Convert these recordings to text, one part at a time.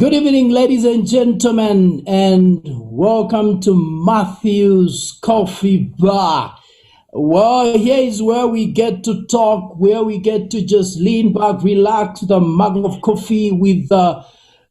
Good evening, ladies and gentlemen, and welcome to Matthew's Coffee Bar. Well, here is where we get to talk, where we get to just lean back, relax with a mug of coffee with our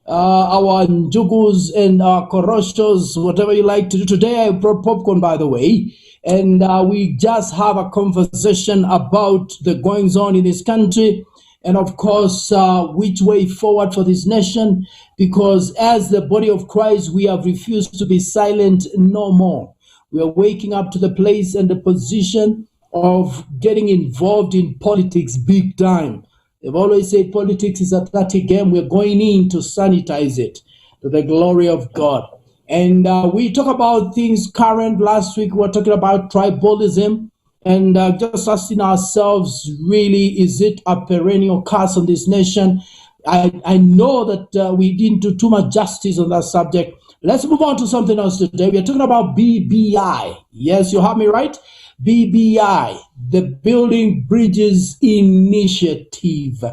njugus and our koroshos, whatever you like to do. Today I brought popcorn, by the way, and we just have a conversation about the goings on in this country. And of course, which way forward for this nation, because as the body of Christ, we have refused to be silent no more. We are waking up to the place and the position of getting involved in politics big time. They've always said politics is a dirty game. We're going in to sanitize it to the glory of God. And we talk about things current. Last week, we were talking about tribalism. And just asking ourselves, really, is it a perennial curse on this nation? I know that we didn't do too much justice on that subject. Let's move on to something else today. We are talking about BBI. Yes, you have me right. BBI, the Building Bridges Initiative.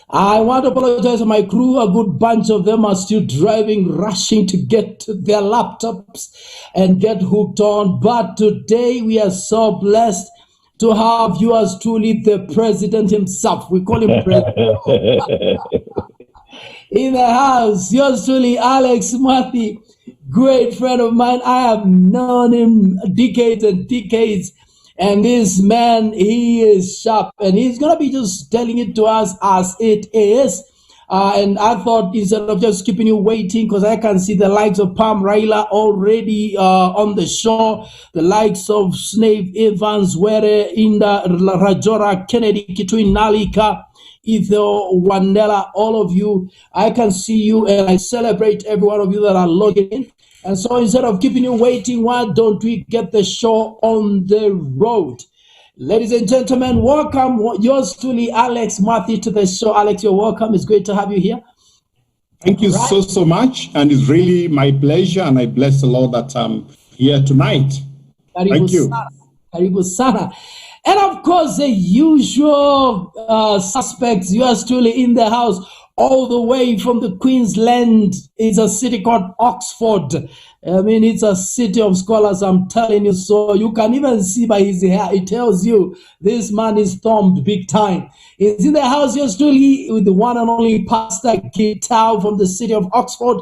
I want to apologize to my crew. A good bunch of them are still driving, rushing to get to their laptops and get hooked on. But today we are so blessed to have yours truly, the president himself. We call him president. In the house, yours truly, Alex Matthew, great friend of mine. I have known him decades and decades. And this man, he is sharp, and he's going to be just telling it to us as it is. And I thought, instead of just keeping you waiting, because I can see the likes of Pam Raila already on the show, the likes of Snave Evans, Were, Inda, Rajora, Kennedy, Kitui, Nalika, Etho, Wandela, all of you. I can see you, and I celebrate every one of you that are logging in. And so instead of keeping you waiting, why don't we get the show on the road? Ladies and gentlemen, welcome yours truly, Alex Matthew, to the show. Alex, you're welcome. It's great to have you here. Thank you so much. And it's really my pleasure. And I bless the Lord that I'm here tonight. Thank you. Karibu sana. And of course, the usual suspects, yours truly in the house, all the way from the Queensland. Is a city called Oxford. I mean, it's a city of scholars, I'm telling you. So you can even see by his hair, it tells you this man is thumbed big time. He's in the house yesterday with the one and only Pastor Gitao from the city of Oxford.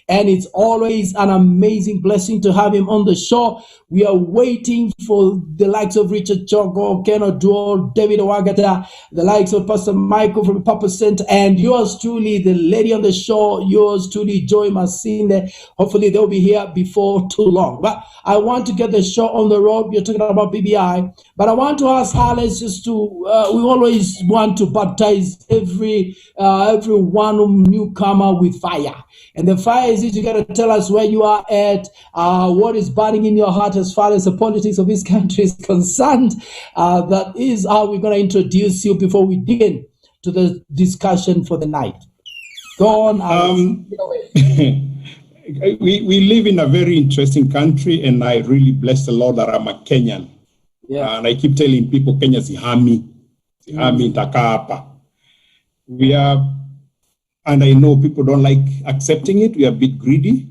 And it's always an amazing blessing to have him on the show. We are waiting for the likes of Richard Chogo, Ken Oduor, David Owagata, the likes of Pastor Michael from Papa Center, and yours truly, the lady on the show, yours truly, Joy Masinde. Hopefully they'll be here before too long. But I want to get the show on the road. You're talking about BBI. But I want to ask Alex just to, we always want to baptize every one newcomer with fire. And the fire is you got to tell us where you are at, what is burning in your heart as far as the politics of this country is concerned. That is how we're going to introduce you before we dig in to the discussion for the night. Go on, Alex. We live in a very interesting country, and I really bless the Lord that I'm a Kenyan. Yeah. And I keep telling people, Kenya is Ihami Takapa. We are, and I know people don't like accepting it. We are a bit greedy.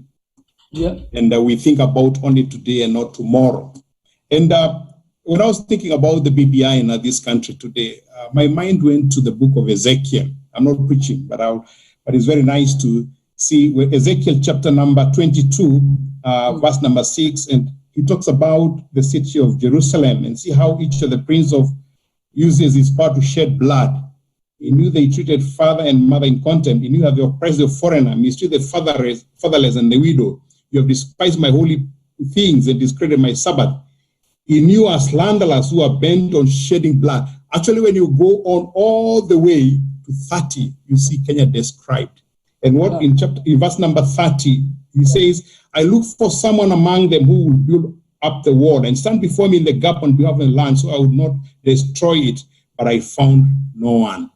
Yeah. And we think about only today and not tomorrow. And when I was thinking about the BBI in this country today, my mind went to the book of Ezekiel. I'm not preaching, but it's very nice to see where Ezekiel chapter number 22, verse number 6, and he talks about the city of Jerusalem and see how each of the prince of uses his power to shed blood. He knew they treated father and mother in contempt. He knew that they oppressed the foreigner, mistreated the fatherless and the widow. You have despised my holy things and discredited my Sabbath. He knew us slanderers who are bent on shedding blood. Actually, when you go on all the way to 30, you see Kenya described. And what in verse number 30, he says, I look for someone among them who will build up the wall and stand before me in the gap on behalf of the land, so I would not destroy it, but I found no one.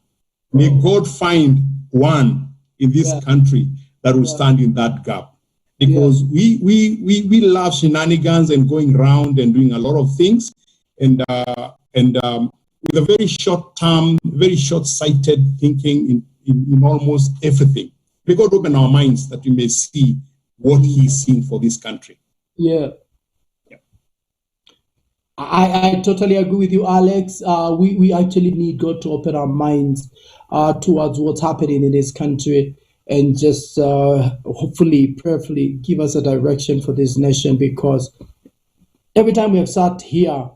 May God find one in this country that will stand in that gap. Because we love shenanigans and going around and doing a lot of things, and with a very short-term, very short-sighted thinking in almost everything. May God open our minds that we may see what He's seeing for this country. Yeah. I totally agree with you, Alex. We actually need God to open our minds towards what's happening in this country, and just hopefully, prayerfully give us a direction for this nation, because every time we have sat here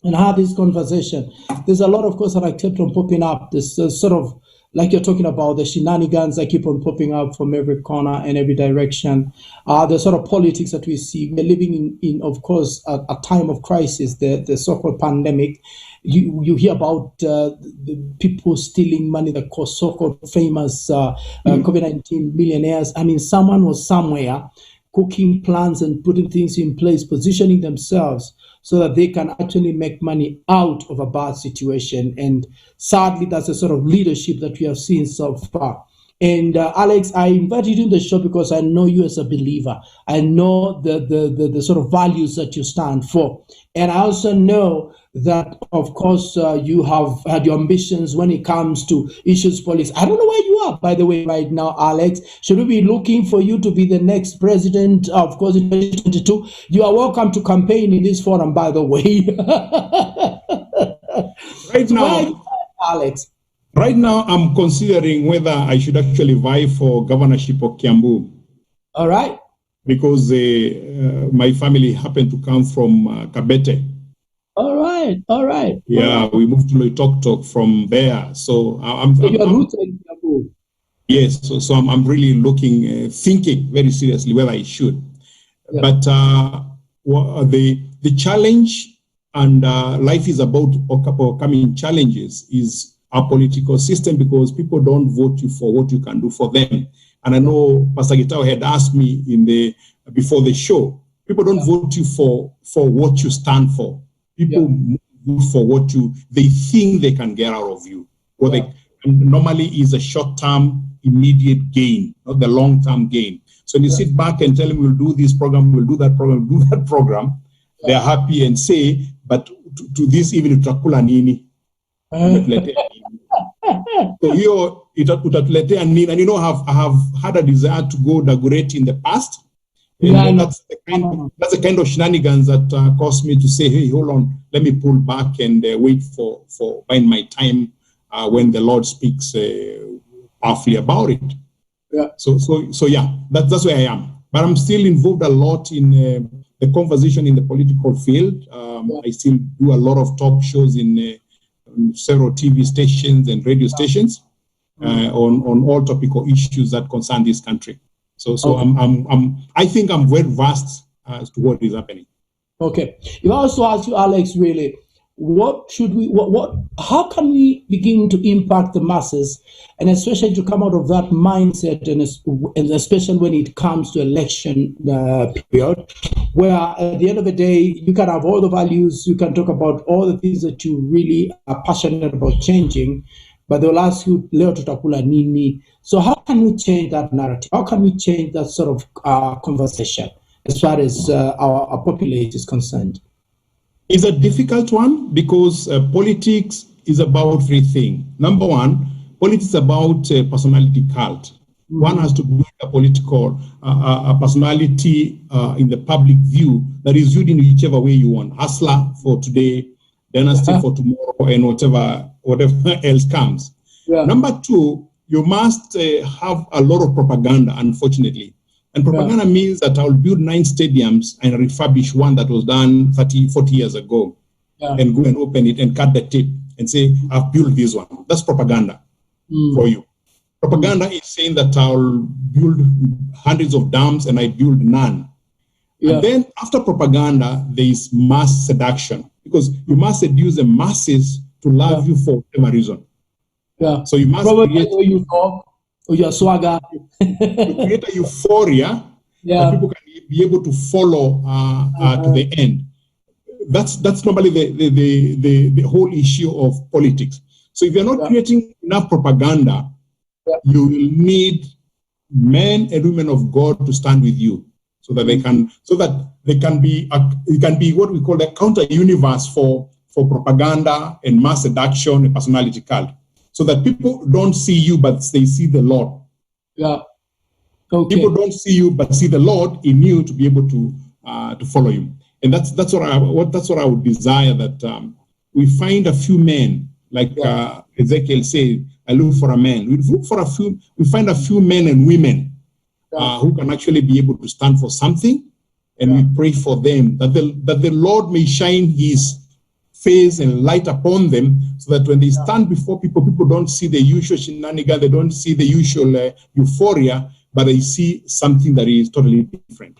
and had this conversation, there's a lot of course that I kept on popping up. This sort of, like you're talking about, the shenanigans that keep on popping up from every corner and every direction. The sort of politics that we see. We're living in of course, a time of crisis, the so-called pandemic. You hear about the people stealing money, the so-called famous COVID-19 millionaires. I mean, someone was somewhere cooking plans and putting things in place, positioning themselves so that they can actually make money out of a bad situation. And sadly, that's the sort of leadership that we have seen so far. And Alex, I invited you to the show because I know you as a believer. I know the sort of values that you stand for. And I also know that, of course, you have had your ambitions when it comes to issues politics. I don't know where you are, by the way, right now, Alex. Should we be looking for you to be the next president, of course, in 2022? You are welcome to campaign in this forum, by the way. Right so now, where are you, Alex? Right now, I'm considering whether I should actually vie for governorship of Kiambu. All right. Because my family happened to come from Kabete. All right. Yeah, we moved to Loitoktok from there. So you're rooted in Kiambu. Yes, so I'm really looking, thinking very seriously whether I should. Yeah. But the challenge, and life is about overcoming challenges, is our political system, because people don't vote you for what you can do for them. And I know Pastor Gitao had asked me before the show, people don't vote you for what you stand for. People vote for what they think they can get out of you. What they normally is a short-term, immediate gain, not the long-term gain. So when you sit back and tell them, we'll do this program, we'll do that program, they're happy and say, but to this, even utakula nini? So here, utatuletea nini? And I have had a desire to go inaugurate in the past. And that's the kind of shenanigans that caused me to say, hey, hold on, let me pull back and wait for buying my time when the Lord speaks powerfully about it. Yeah. So yeah, that's where I am. But I'm still involved a lot in the conversation in the political field. I still do a lot of talk shows in several TV stations and radio stations on all topical issues that concern this country. So I think I'm well versed as to what is happening. Okay. If I also ask you, Alex, really, how can we begin to impact the masses, and especially to come out of that mindset, and especially when it comes to election period, where at the end of the day, you can have all the values, you can talk about all the things that you really are passionate about changing, but they'll ask you, leo tutakula nini? So how can we change that narrative? How can we change that sort of conversation as far as our populace is concerned? It's a difficult one, because politics is about three things. Number one, politics is about personality cult. Mm-hmm. One has to build a political personality in the public view that is viewed in whichever way you want. Hustler for today, dynasty for tomorrow, and whatever else comes. Yeah. Number two, you must have a lot of propaganda, unfortunately. And propaganda means that I'll build 9 stadiums and refurbish one that was done 30, 40 years ago, and go and open it and cut the tape and say, I've built this one. That's propaganda for you. Propaganda is saying that I'll build hundreds of dams and I build none. Yeah. And then after propaganda, there is mass seduction, because you must seduce the masses to love you for whatever reason. Yeah. So you must create your swagger. to create a euphoria that people can be able to follow to the end. That's normally the whole issue of politics. So if you're not creating enough propaganda, you will need men and women of God to stand with you, so that they can be what we call the counter universe for propaganda and mass seduction and personality cult. So that people don't see you, but they see the Lord. Yeah. Okay. People don't see you, but see the Lord in you to be able to follow you. And that's what I would desire, that we find a few men, like Ezekiel said, I look for a man. We find a few men and women who can actually be able to stand for something, and we pray for them that the Lord may shine His face and light upon them, so that when they stand before people, people don't see the usual shenanigans, they don't see the usual euphoria, but they see something that is totally different.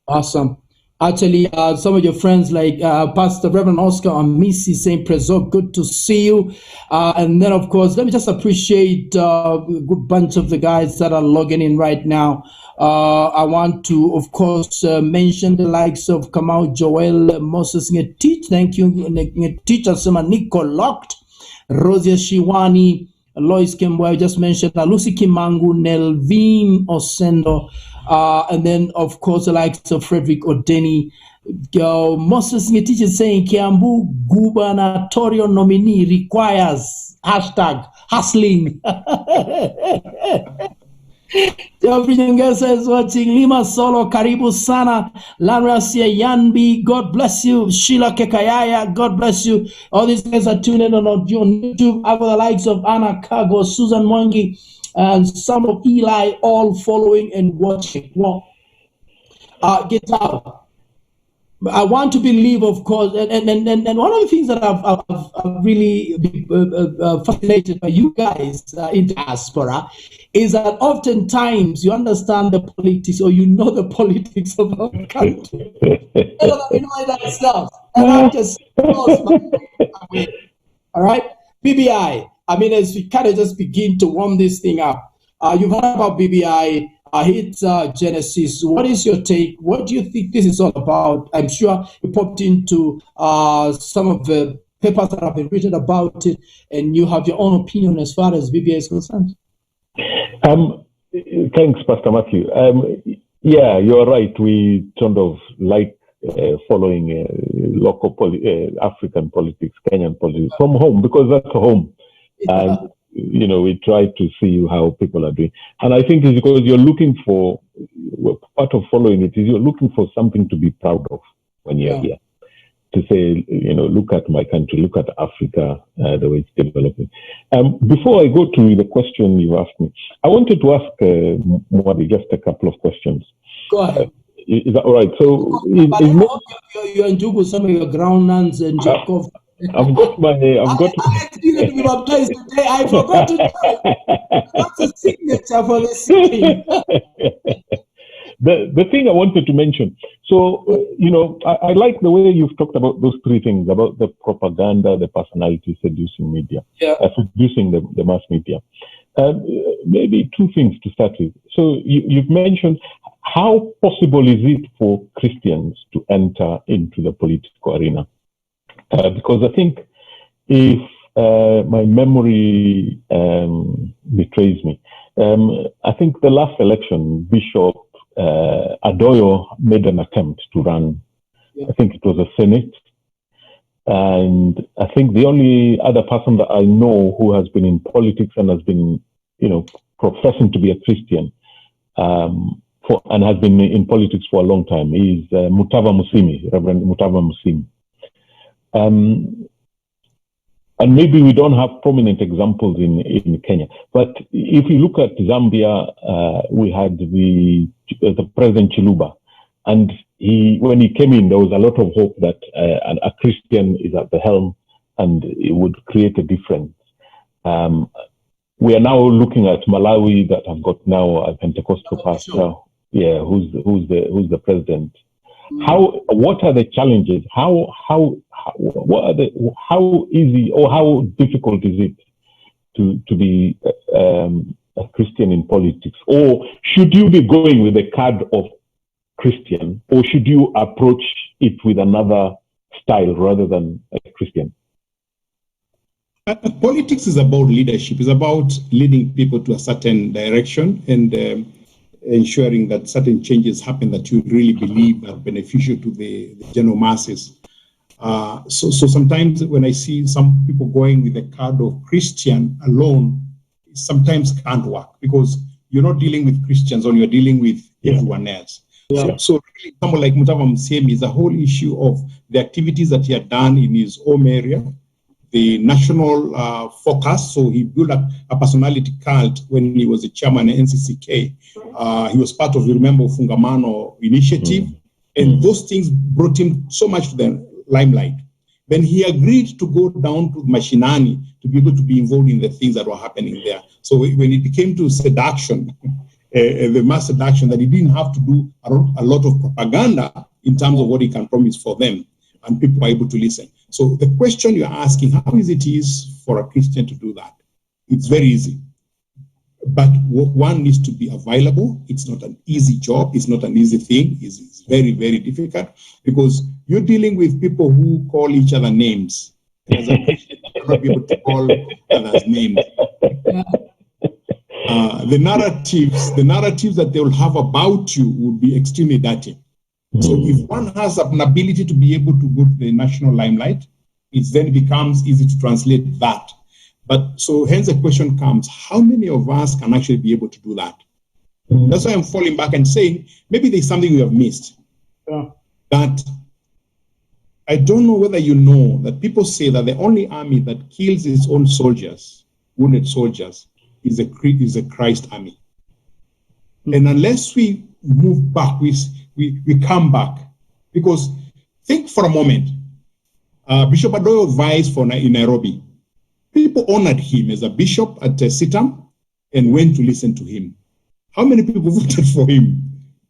Awesome. Actually, some of your friends like Pastor Reverend Oscar and Missy saying, Prezo, good to see you. And then, of course, let me just appreciate a good bunch of the guys that are logging in right now. I want to, of course, mention the likes of Kamau Joel, Moses Ngetich, thank you, Ngetich, Asema Nico Locked, Rosia Shiwani, Lois Kembo, I just mentioned, Lucy Kimangu, Nelvin Osendo, and then, of course, the likes of Frederick Odeni. Moses Ngetich is saying, Kiambu gubernatorial nominee requires #hustling. Geoffrey Nyongesa is watching. Lima Solo, Karibu Sana. Lanrasia Yanbi, God bless you. Sheila Kekayaya, God bless you. All these guys are tuning in on YouTube. I've got the likes of Anna Kago, Susan Mwangi, and some of Eli, all following and watching. Well, get out. I want to believe, of course, and one of the things that I've really been fascinated by you guys in diaspora is that oftentimes you understand the politics, or you know the politics of our country. You know that stuff, and I just all right, BBI. I mean, as we kind of just begin to warm this thing up, you've heard about BBI. Hit Genesis. What is your take? What do you think this is all about? I'm sure you popped into some of the papers that have been written about it, and you have your own opinion as far as BBI is concerned. Thanks, Pastor Matthew. Yeah, you're right. We sort of like following local African politics, Kenyan politics from home, because that's home. And you know, we try to see how people are doing. And I think it's because you're looking for, part of following it is you're looking for something to be proud of when you're here. To say, you know, look at my country, look at Africa, the way it's developing. Before I go to the question you asked me, I wanted to ask Mwadi just a couple of questions. Go ahead. Is that all right? So, you're in Jugu, some of your groundnuts and Jacob. I've got my. I've got. I didn't be baptized today. I forgot to tell you. That's a signature for the sitting. The thing I wanted to mention. So you know, I like the way you've talked about those three things, about the propaganda, the personality, seducing media, seducing the mass media. Maybe two things to start with. So you've mentioned how possible is it for Christians to enter into the political arena? Because I think if my memory betrays me, I think the last election, Bishop Adoyo made an attempt to run. I think it was a Senate. And I think the only other person that I know who has been in politics and has been, you know, professing to be a Christian and has been in politics for a long time is Mutava Musyimi, Reverend Mutava Musyimi. And maybe we don't have prominent examples in Kenya, but if you look at Zambia, we had the President Chiluba, and when he came in, there was a lot of hope that a Christian is at the helm and it would create a difference. We are now looking at Malawi that have got now a Pentecostal pastor, who's the president. What are the challenges? How easy or how difficult is it to be a Christian in politics? Or should you be going with the card of Christian, or should you approach it with another style rather than a Christian? Politics is about leadership. It's about leading people to a certain direction and ensuring that certain changes happen that you really believe are beneficial to the general masses. So sometimes when I see some people going with the card of Christian alone, it sometimes can't work, because you're not dealing with Christians, or you're dealing with everyone else. So really, someone like Mutava Msemi is a whole issue of the activities that he had done in his home area, the national focus. So he built a personality cult when he was a chairman at NCCK. He was part of the Remember Fungamano initiative, and those things brought him so much to the limelight. Then he agreed to go down to Mashinani to be able to be involved in the things that were happening there. So when it came to seduction, the mass seduction, that he didn't have to do a lot of propaganda in terms of what he can promise for them, and people are able to listen. So the question you're asking, how easy it is for a Christian to do that? It's very easy. But one needs to be available. It's not an easy job. It's not an easy thing. It's very, very difficult, because you're dealing with people who call each other names. As a Christian, you cannot be able to call others names. The narratives that they will have about you will be extremely dirty. So if one has an ability to be able to go to the national limelight, it then becomes easy to translate that. But so hence the question comes, how many of us can actually be able to do that? That's why I'm falling back and saying, maybe there's something we have missed. That I don't know whether you know that people say that the only army that kills its own soldiers, wounded soldiers, is a Christ army. And unless we move back, we come back. Because think for a moment, Bishop Adoyo vies in Nairobi. People honored him as a bishop at Sitam and went to listen to him. How many people voted for him?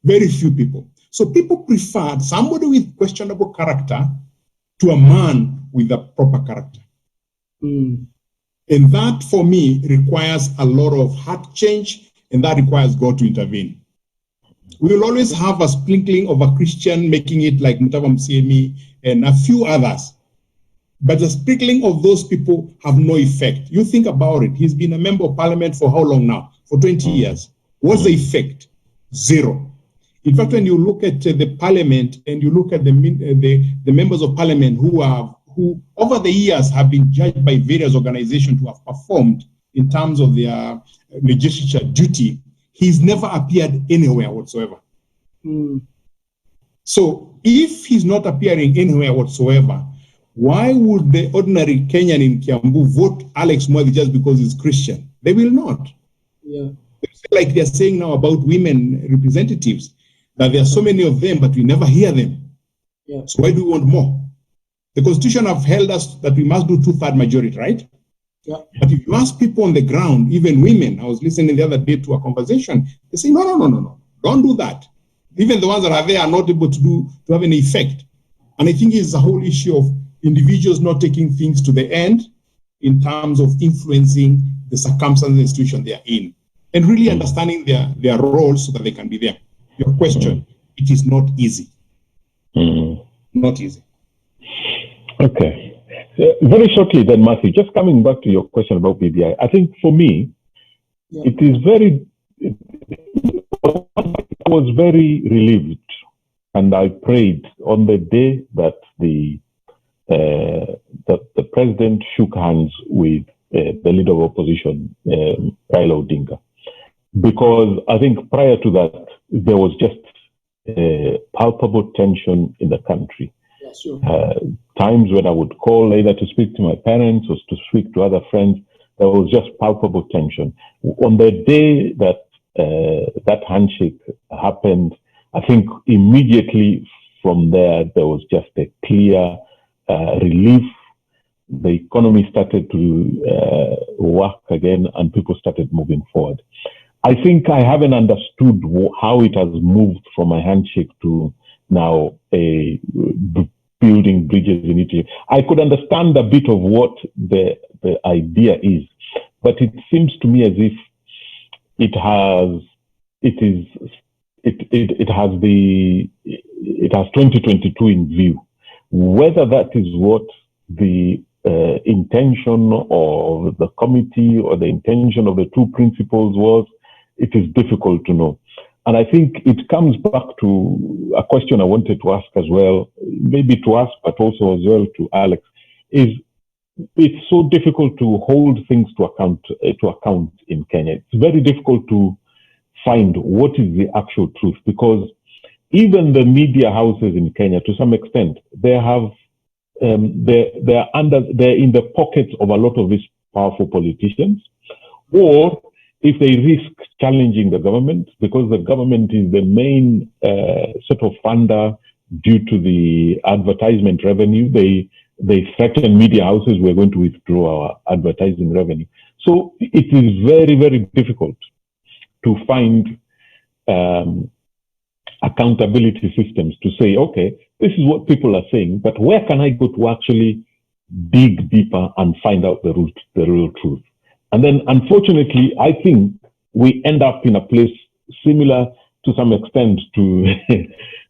Very few people. So people preferred somebody with questionable character to a man with a proper character. And that, for me, requires a lot of heart change, and that requires God to intervene. We will always have a sprinkling of a Christian making it like Mutava Msemi and a few others. But the sprinkling of those people have no effect. You think about it. He's been a member of parliament for how long now? For 20 years. What's the effect? Zero. In fact, when you look at the parliament and you look at the members of parliament who over the years have been judged by various organizations who have performed in terms of their legislature duty, he's never appeared anywhere whatsoever. So if he's not appearing anywhere whatsoever, why would the ordinary Kenyan in Kiambu vote Alex Mwadhi just because he's Christian? They will not. Like they're saying now about women representatives, that there are so many of them, but we never hear them. So why do we want more? The Constitution have held us that we must do 2/3 majority, right? But if you ask people on the ground, even women, I was listening the other day to a conversation, they say, no, don't do that. Even the ones that are there are not able to have any effect. And I think it's a whole issue of individuals not taking things to the end in terms of influencing the circumstances and the situation they are in, and really understanding their roles so that they can be there. Your question, it is not easy. Not easy. Okay. Very shortly then, Matthew, just coming back to your question about BBI, I think for me, it is I was very relieved, and I prayed on the day that the president shook hands with the leader of opposition, Raila Odinga, because I think prior to that, there was just palpable tension in the country. Times when I would call either to speak to my parents or to speak to other friends, there was just palpable tension. On the day that that handshake happened, I think immediately from there was just a clear relief. The economy started to work again, and people started moving forward. I think I haven't understood how it has moved from a handshake to now a building bridges in Italy. I could understand a bit of what the idea is, but it seems to me as if it has 2022 in view. Whether that is what the intention of the committee or the intention of the two principals was, it is difficult to know. And I think it comes back to a question I wanted to ask as well, maybe to us, but also as well to Alex, is it's so difficult to hold things to account in Kenya. It's very difficult to find what is the actual truth, because even the media houses in Kenya, to some extent, they have they're in the pockets of a lot of these powerful politicians, or if they risk challenging the government, because the government is the main sort of funder due to the advertisement revenue, they threaten media houses, we're going to withdraw our advertising revenue. So it is very, very difficult to find accountability systems to say, okay, this is what people are saying, but where can I go to actually dig deeper and find out the real truth? And then, unfortunately, I think we end up in a place similar to some extent to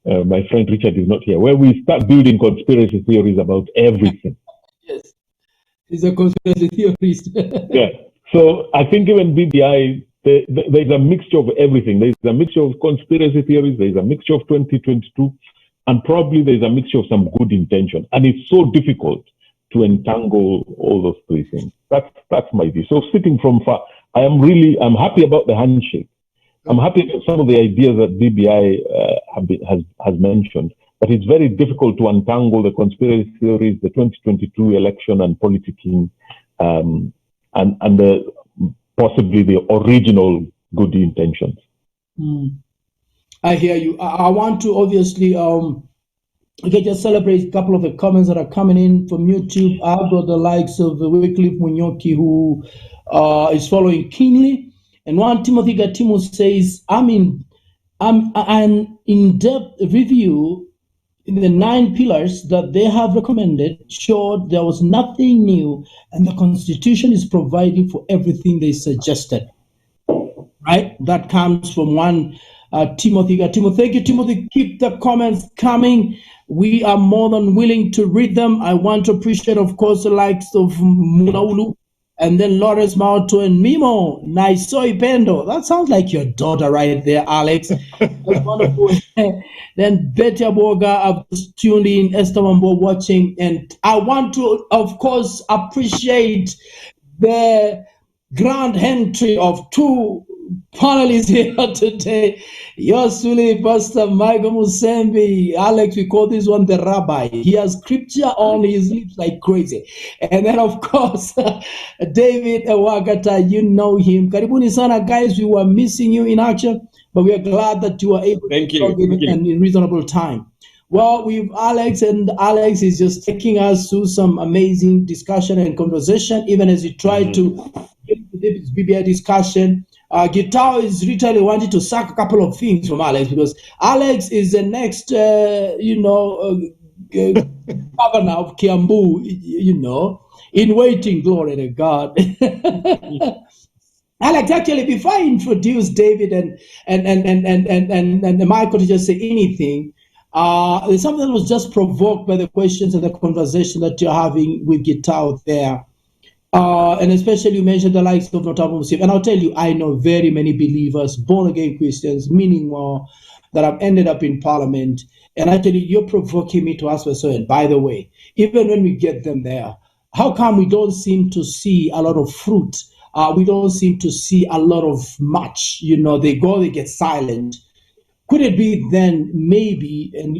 my friend Richard is not here, where we start building conspiracy theories about everything. Yes, he's a conspiracy theorist. Yeah. So I think even BBI, there's a mixture of everything. There's a mixture of conspiracy theories. There's a mixture of 2022, and probably there's a mixture of some good intention. And it's so difficult to entangle all those three things. That's my view. So sitting from far, I'm happy about the handshake. I'm happy about some of the ideas that BBI has mentioned, but it's very difficult to untangle the conspiracy theories, the 2022 election and politicking, and possibly the original good intentions. I hear you. I want to obviously just celebrate a couple of the comments that are coming in from YouTube. I've got the likes of Wycliffe Munyoki, who is following keenly. And 1 Timothy Gatimu says, an in-depth review in the 9 pillars that they have recommended showed there was nothing new, and the Constitution is providing for everything they suggested. Right? That comes from 1 Timothy Gatimu. Thank you, Timothy. Keep the comments coming. We are more than willing to read them. I want to appreciate, of course, the likes of Munaulu, and then Lawrence Mauto and Mimo, Naisoi Pendo. That sounds like your daughter right there, Alex. That's wonderful. Then Betty Aboga, I've just tuned in, Esther Wambo watching. And I want to, of course, appreciate the grand entry of 2 panelists here today. Yosuli, Pastor Michael Musembi. Alex, we call this one the rabbi. He has scripture on his lips like crazy. And then, of course, David Ewagata, you know him. Karibuni sana, guys. We were missing you in action, but we are glad that you were able to talk in reasonable time. Well, with Alex, and Alex is just taking us through some amazing discussion and conversation, even as he tried to get into this BBI discussion. Gitao is literally wanting to suck a couple of things from Alex, because Alex is the next, governor of Kiambu, in waiting, glory to God. Alex, actually, before I introduce David and Michael to just say anything, there's something that was just provoked by the questions and the conversation that you're having with Gitao there. And especially you mentioned the likes of Notable Muslim. And I'll tell you, I know very many believers, born-again Christians, meaning more, that have ended up in parliament. And I tell you, you're provoking me to ask so. And by the way, even when we get them there, how come we don't seem to see a lot of fruit? We don't seem to see a lot of much. They go, they get silent. Could it be then maybe, and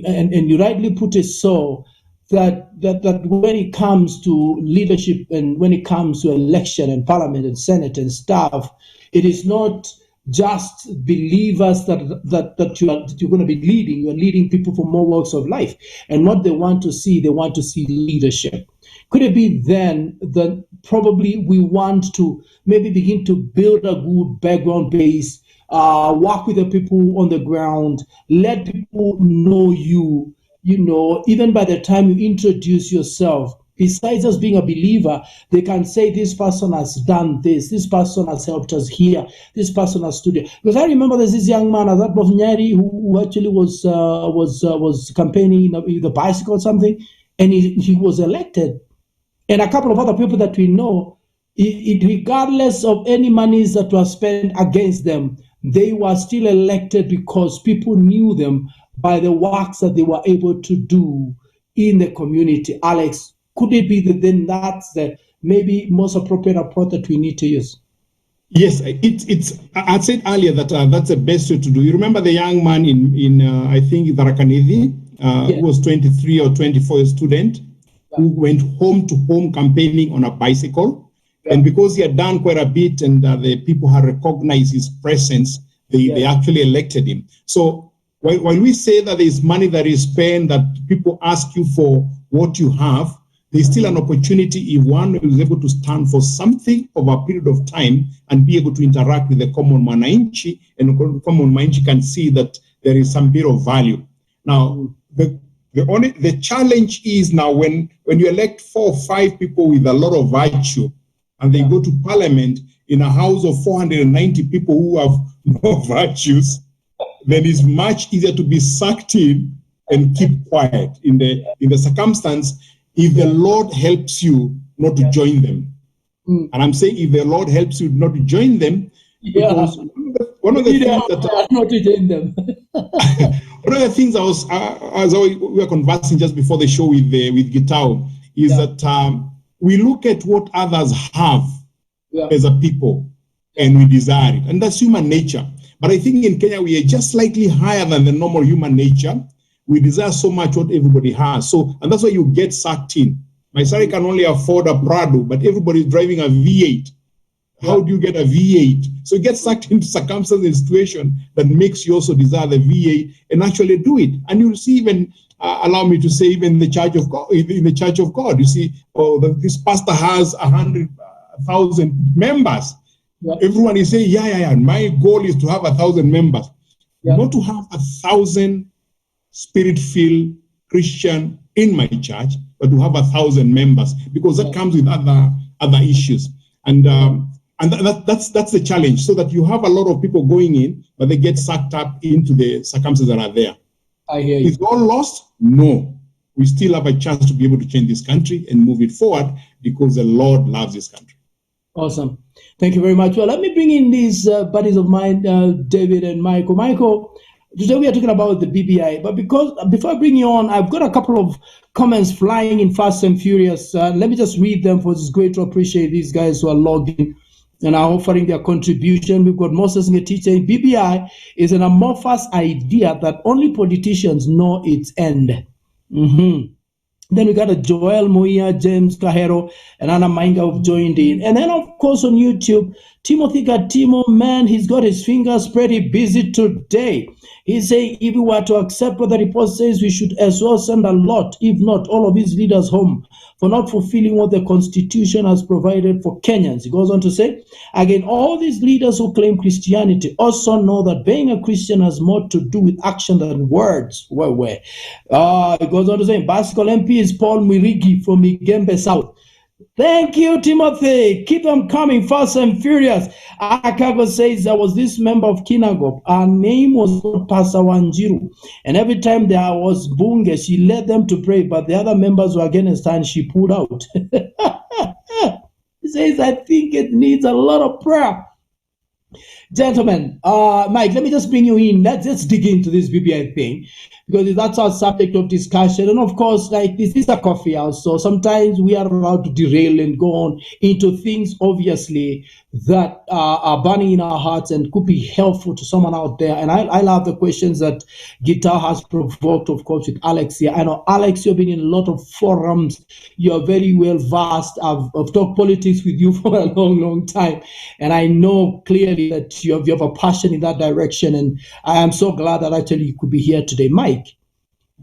you rightly put it so, that when it comes to leadership and when it comes to election and parliament and senate and stuff, it is not just believers that you're going to be leading. You're leading people from more walks of life, and what they want to see leadership. Could it be then that probably we want to maybe begin to build a good background base, work with the people on the ground, let people know you, even by the time you introduce yourself, besides just being a believer, they can say, this person has done this person has helped us here, this person has stood here. Because I remember there's this young man, that of Nyeri, who actually was campaigning with the bicycle or something, and he was elected. And a couple of other people that we know, regardless of any monies that were spent against them, they were still elected because people knew them by the works that they were able to do in the community. Alex, could it be that then that's the maybe most appropriate approach that we need to use? Yes, I said earlier that that's the best way to do. You remember the young man in I think Tharaka-Nithi, who was 23 or 24, a student, who went home to home campaigning on a bicycle. And because he had done quite a bit and the people had recognized his presence, they actually elected him. So while we say that there's money that is spent, that people ask you for what you have, there's still an opportunity if one is able to stand for something over a period of time and be able to interact with the common mwananchi, and the common mwananchi can see that there is some bit of value. Now, the challenge is now when you elect 4 or 5 people with a lot of virtue, and they go to parliament in a house of 490 people who have no virtues, then it's much easier to be sucked in and keep quiet. In the circumstance, if the Lord helps you not to join them. And I'm saying if the Lord helps you not to join them, because one of the things that not to join them. one of the things as we were conversing just before the show with Gitao is that we look at what others have as a people and we desire it, and that's human nature. But I think in Kenya we are just slightly higher than the normal human nature. We desire so much what everybody has. And that's why you get sucked in. My son can only afford a Prado, but everybody's driving a V8. How do you get a V8? So you get sucked into circumstances and situation that makes you also desire the V8 and actually do it. And you'll see even, allow me to say, even in the Church of God, you see, this pastor has 100,000 members. Everyone is saying, my goal is to have 1,000 members. Not to have 1,000 Spirit-filled Christian in my church, but to have 1,000 members, because that comes with other issues, and that's the challenge. So that you have a lot of people going in, but they get sucked up into the circumstances that are there. I hear you. Is all lost? No, we still have a chance to be able to change this country and move it forward, because the Lord loves this country. Awesome. Thank you very much. Well, let me bring in these buddies of mine, David and Michael. Michael, today we are talking about the BBI, but before I bring you on, I've got a couple of comments flying in fast and furious. Let me just read them, for it's great to appreciate these guys who are logged in and are offering their contribution. We've got Moses Ngeti saying BBI is an amorphous idea that only politicians know its end. Then we got a Joel Muia, James Kahero, and Anna Mainga who've joined in. And then, of course, on YouTube, Timothy Gatimo, man, he's got his fingers pretty busy today. He's saying if we were to accept what the report says, we should as well send a lot, if not all of his leaders home for not fulfilling what the Constitution has provided for Kenyans. He goes on to say, again, all these leaders who claim Christianity also know that being a Christian has more to do with action than words. He goes on to say, Basikal MP is Paul Mwirigi from Igembe South. Thank you, Timothy. Keep them coming fast and furious. Akago says there was this member of Kinangop. Her name was Pastor Wanjiru. And every time there was bunge, she led them to pray, but the other members were against her and she pulled out. He says, I think it needs a lot of prayer. Gentlemen, Mike, let me just bring you in. Let's dig into this BBI thing, because that's our subject of discussion. And of course, like this is a coffee house, so sometimes we are allowed to derail and go on into things, obviously, that are burning in our hearts and could be helpful to someone out there. And I love the questions that Guitar has provoked, of course, with Alex here. I know, Alex, you've been in a lot of forums. You're very well versed. I've talked politics with you for a long, long time. And I know clearly that you have a passion in that direction. And I am so glad that actually you could be here today. Mike,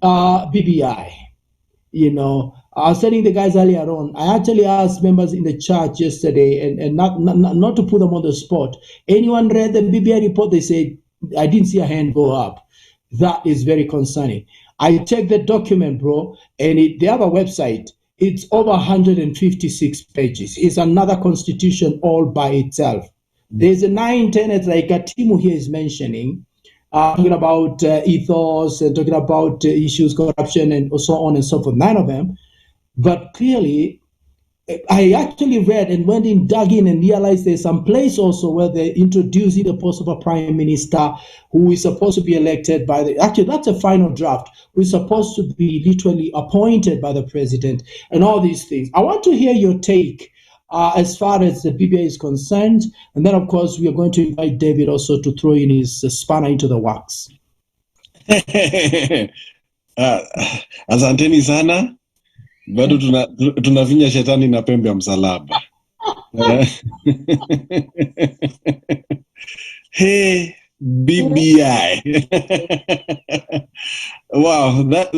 BBI, I was telling the guys earlier on, I actually asked members in the church yesterday, and not to put them on the spot. Anyone read the BBI report? They said, I didn't see a hand go up. That is very concerning. I checked the document, bro, and they have a website. It's over 156 pages. It's another constitution all by itself. There's a 9 tenets like Atimu here is mentioning, talking about ethos and talking about issues, corruption, and so on and so forth. 9 of them. But clearly, I actually read and went in, dug in, and realized there's some place also where they're introducing the post of a prime minister who is supposed to be elected by actually, that's a final draft, who is supposed to be literally appointed by the president, and all these things. I want to hear your take as far as the BBI is concerned. And then, of course, we are going to invite David also to throw in his spanner into the works. Asanteni sana. Bado tunavinya shetani na pembe ya msalaba. Hey, BBI. Wow, that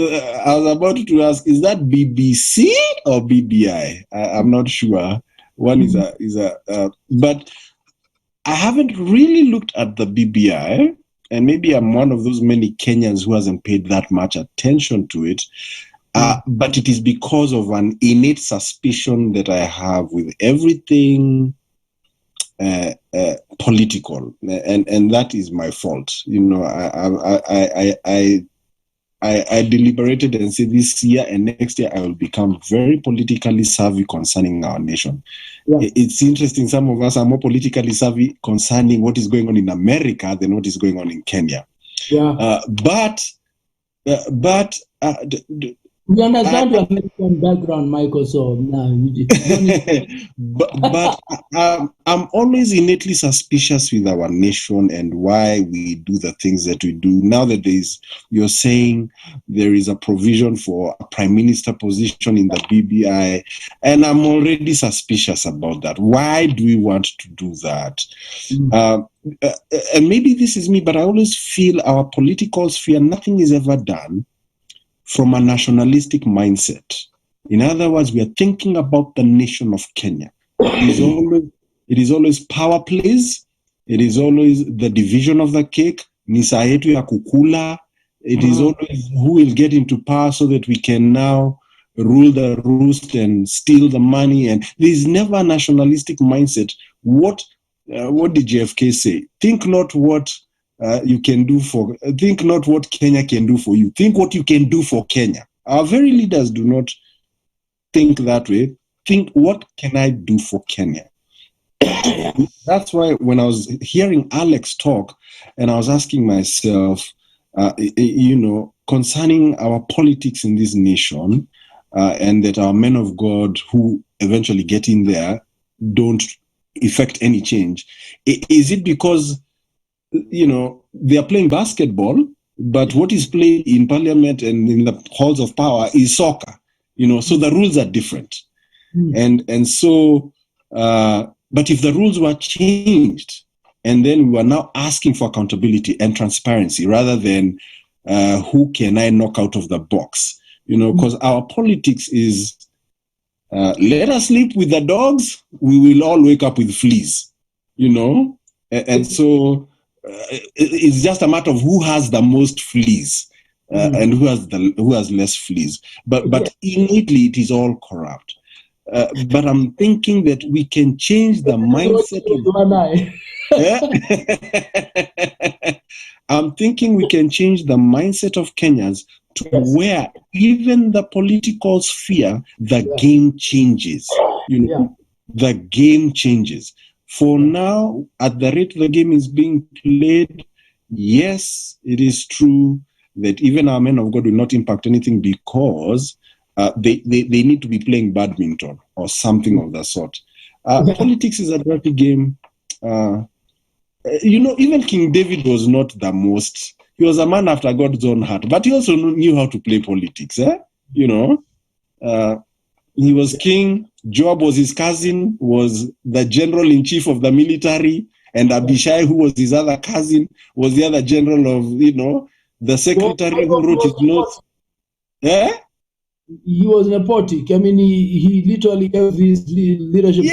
I was about to ask, is that BBC or BBI? I'm not sure. One is but I haven't really looked at the BBI, and maybe I'm one of those many Kenyans who hasn't paid that much attention to it. But it is because of an innate suspicion that I have with everything political, and that is my fault. You know, I deliberated and said this year and next year I will become very politically savvy concerning our nation. Yeah. It's interesting. Some of us are more politically savvy concerning what is going on in America than what is going on in Kenya. Yeah. But we understand your American background, Michael. So but I'm always innately suspicious with our nation and why we do the things that we do. Now that you're saying there is a provision for a prime minister position in the BBI, and I'm already suspicious about that. Why do we want to do that? And maybe this is me, but I always feel our political sphere, nothing is ever done from a nationalistic mindset. In other words, we are thinking about the nation of Kenya. It is always power plays. It is always the division of the cake. Nisa yetu ya kukula. It is always who will get into power so that we can now rule the roost and steal the money. And there is never a nationalistic mindset. What did JFK say? Think not what you can do think not what Kenya can do for you. Think what you can do for Kenya. Our very leaders do not think that way. Think, what can I do for Kenya? That's why when I was hearing Alex talk and I was asking myself, concerning our politics in this nation, and that our men of God who eventually get in there don't effect any change. Is it because they are playing basketball, but what is played in parliament and in the halls of power is soccer, so the rules are different. And so, but if the rules were changed and then we were now asking for accountability and transparency rather than who can I knock out of the box, because our politics is, let us sleep with the dogs, we will all wake up with fleas, and so, it's just a matter of who has the most fleas and who has less fleas. But innately it is all corrupt. But I'm thinking that we can change the mindset of I'm thinking we can change the mindset of Kenyans to where even the political sphere, the game changes. The game changes. For now, at the rate the game is being played, yes, it is true that even our men of God will not impact anything because they need to be playing badminton or something of that sort. Politics is a dirty game. Even King David was not the most. He was a man after God's own heart, but he also knew how to play politics. He was king. Joab was his cousin, was the general-in-chief of the military, and Abishai, who was his other cousin, was the other general of, the secretary who wrote his notes. He was nepotic. I mean, he literally gave his leadership.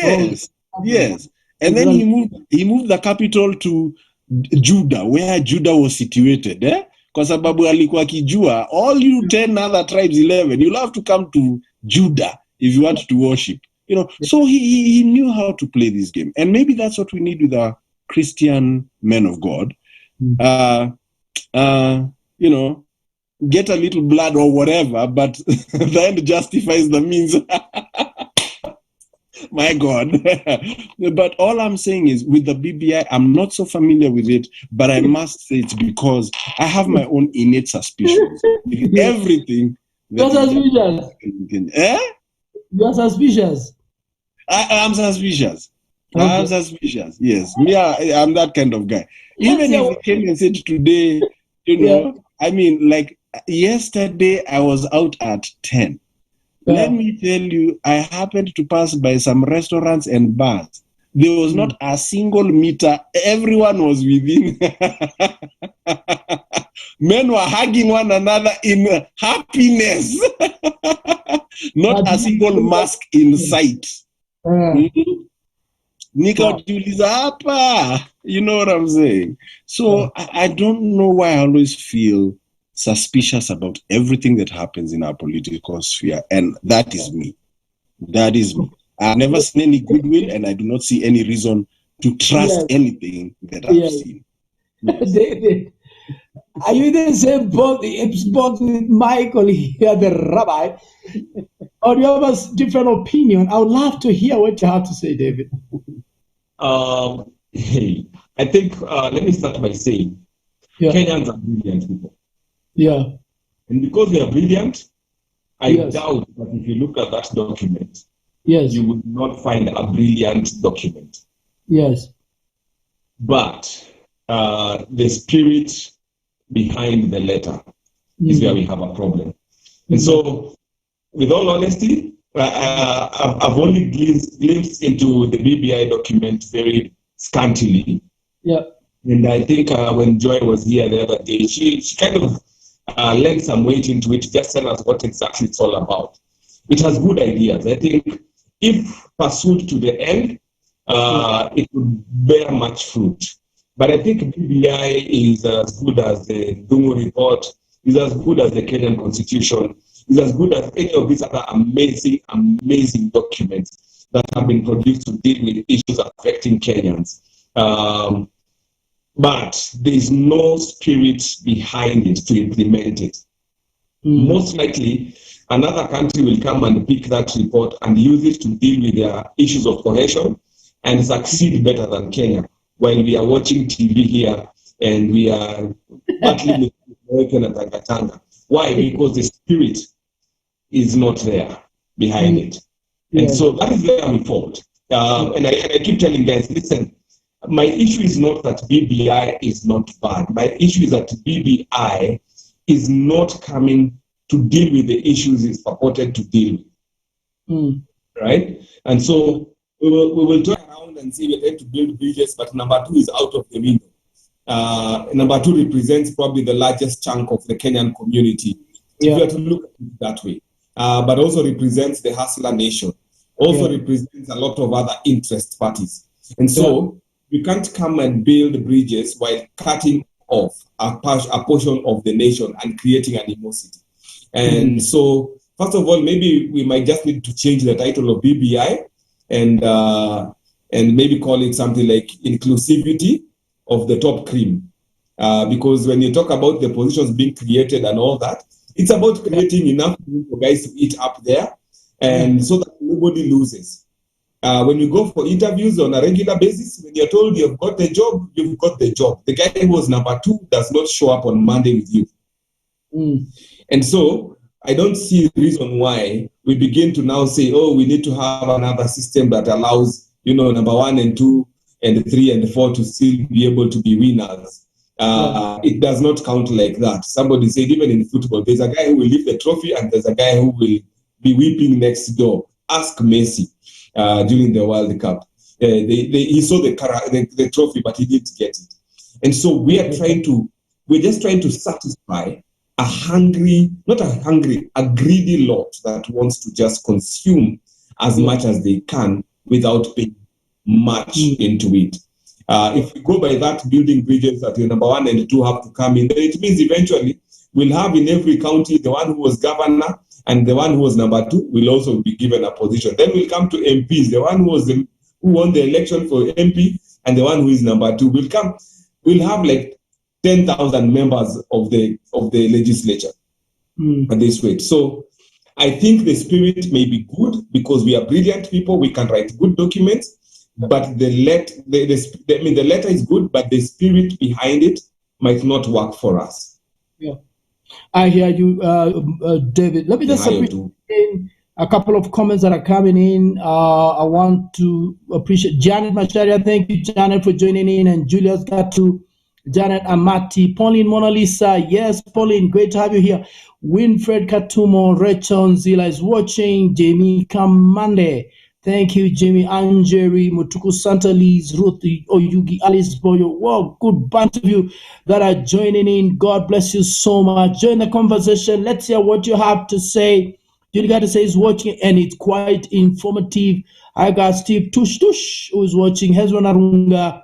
Yes. And then he moved the capital to Judah, where Judah was situated. Kwa sababu alikuwa kijua, all you 10 other tribes, 11, you'll have to come to Judah if you want to worship. So he knew how to play this game. And maybe that's what we need with our Christian men of God. Get a little blood or whatever, but the end justifies the means. My God. But all I'm saying is with the BBI, I'm not so familiar with it, but I must say it's because I have my own innate suspicions. Everything. You're suspicious. You're suspicious. I'm suspicious. Okay. I'm suspicious. Yes, me, I'm that kind of guy. Even if he came and said today, you know, I mean, like yesterday, I was out at 10. Let me tell you, I happened to pass by some restaurants and bars. There was not a single meter. Everyone was within. Men were hugging one another in happiness. Not a single mask in sight. Nikaujiuliza hapa. You know what I'm saying? So I don't know why I always feel suspicious about everything that happens in our political sphere. And that is me. That is me. I've never seen any goodwill, and I do not see any reason to trust anything that I've seen. Yes. David, are you in the same boat with Michael here, the rabbi? Or do you have a different opinion? I would love to hear what you have to say, David. I think, let me start by saying, Kenyans are brilliant people. Yeah. And because we are brilliant, I doubt that if you look at that document, you will not find a brilliant document. Yes. But the spirit behind the letter is where we have a problem. And so, with all honesty, I've only glimpsed into the BBI document very scantily. Yeah. And I think when Joy was here the other day, she kind of lent some weight into it, just tell us what exactly it's all about. It has good ideas. I think if pursued to the end, it would bear much fruit. But I think BBI is as good as the Dungu report, is as good as the Kenyan Constitution, is as good as any of these other amazing, amazing documents that have been produced to deal with issues affecting Kenyans. But there is no spirit behind it to implement it. Most likely, another country will come and pick that report and use it to deal with their issues of cohesion and succeed better than Kenya, while we are watching TV here and we are battling with American and Tangatanga. Why? Because the spirit is not there behind it. And so that is where we fault. And I keep telling guys, listen, my issue is not that BBI is not bad. My issue is that BBI is not coming to deal with the issues it's purported to deal with. Right? And so we will turn around and say we're trying to build bridges, but number 2 is out of the window. Number 2 represents probably the largest chunk of the Kenyan community, if you are to look at it that way. But also represents the hustler nation, also represents a lot of other interest parties. And so you can't come and build bridges while cutting off a portion of the nation and creating animosity. And so, first of all, maybe we might just need to change the title of BBI and maybe call it something like inclusivity of the top cream. Because when you talk about the positions being created and all that, it's about creating enough room for guys to eat up there, and so that nobody loses. When you go for interviews on a regular basis, when you're told you've got the job, you've got the job. The guy who was number 2 does not show up on Monday with you. And so I don't see the reason why we begin to now say, oh, we need to have another system that allows, number 1 and 2 and 3 and 4 to still be able to be winners. It does not count like that. Somebody said, even in football, there's a guy who will lift the trophy and there's a guy who will be weeping next door. Ask Messi during the World Cup. He saw the trophy, but he didn't get it. And so we're just trying to satisfy a greedy lot that wants to just consume as much as they can without paying much into it. If we go by that, building bridges that number 1 and 2 have to come in, then it means eventually we'll have in every county the one who was governor and the one who was number 2 will also be given a position. Then we'll come to MPs, the one who won the election for MP and the one who is number 2 will come. We'll have like 10,000 members of the legislature at this rate. So I think the spirit may be good because we are brilliant people. We can write good documents. But the letter is good, but the spirit behind it might not work for us. Yeah, I hear you, David. Let me just a couple of comments that are coming in. I want to appreciate Janet Macharia. Thank you, Janet, for joining in. And Julius Gatu, Janet Amati, Pauline Mona Lisa. Yes, Pauline, great to have you here. Winfred Katumo, Rachel Zila is watching. Jamie Kamande. Thank you, Jamie Anjeri, Mutuku Santa Liz, Ruth Oyugi, Alice Boyo. Wow, good bunch of you that are joining in. God bless you so much. Join the conversation. Let's hear what you have to say. You got to say is watching, and it's quite informative. I got Steve Tush who is watching. Hezron Arunga.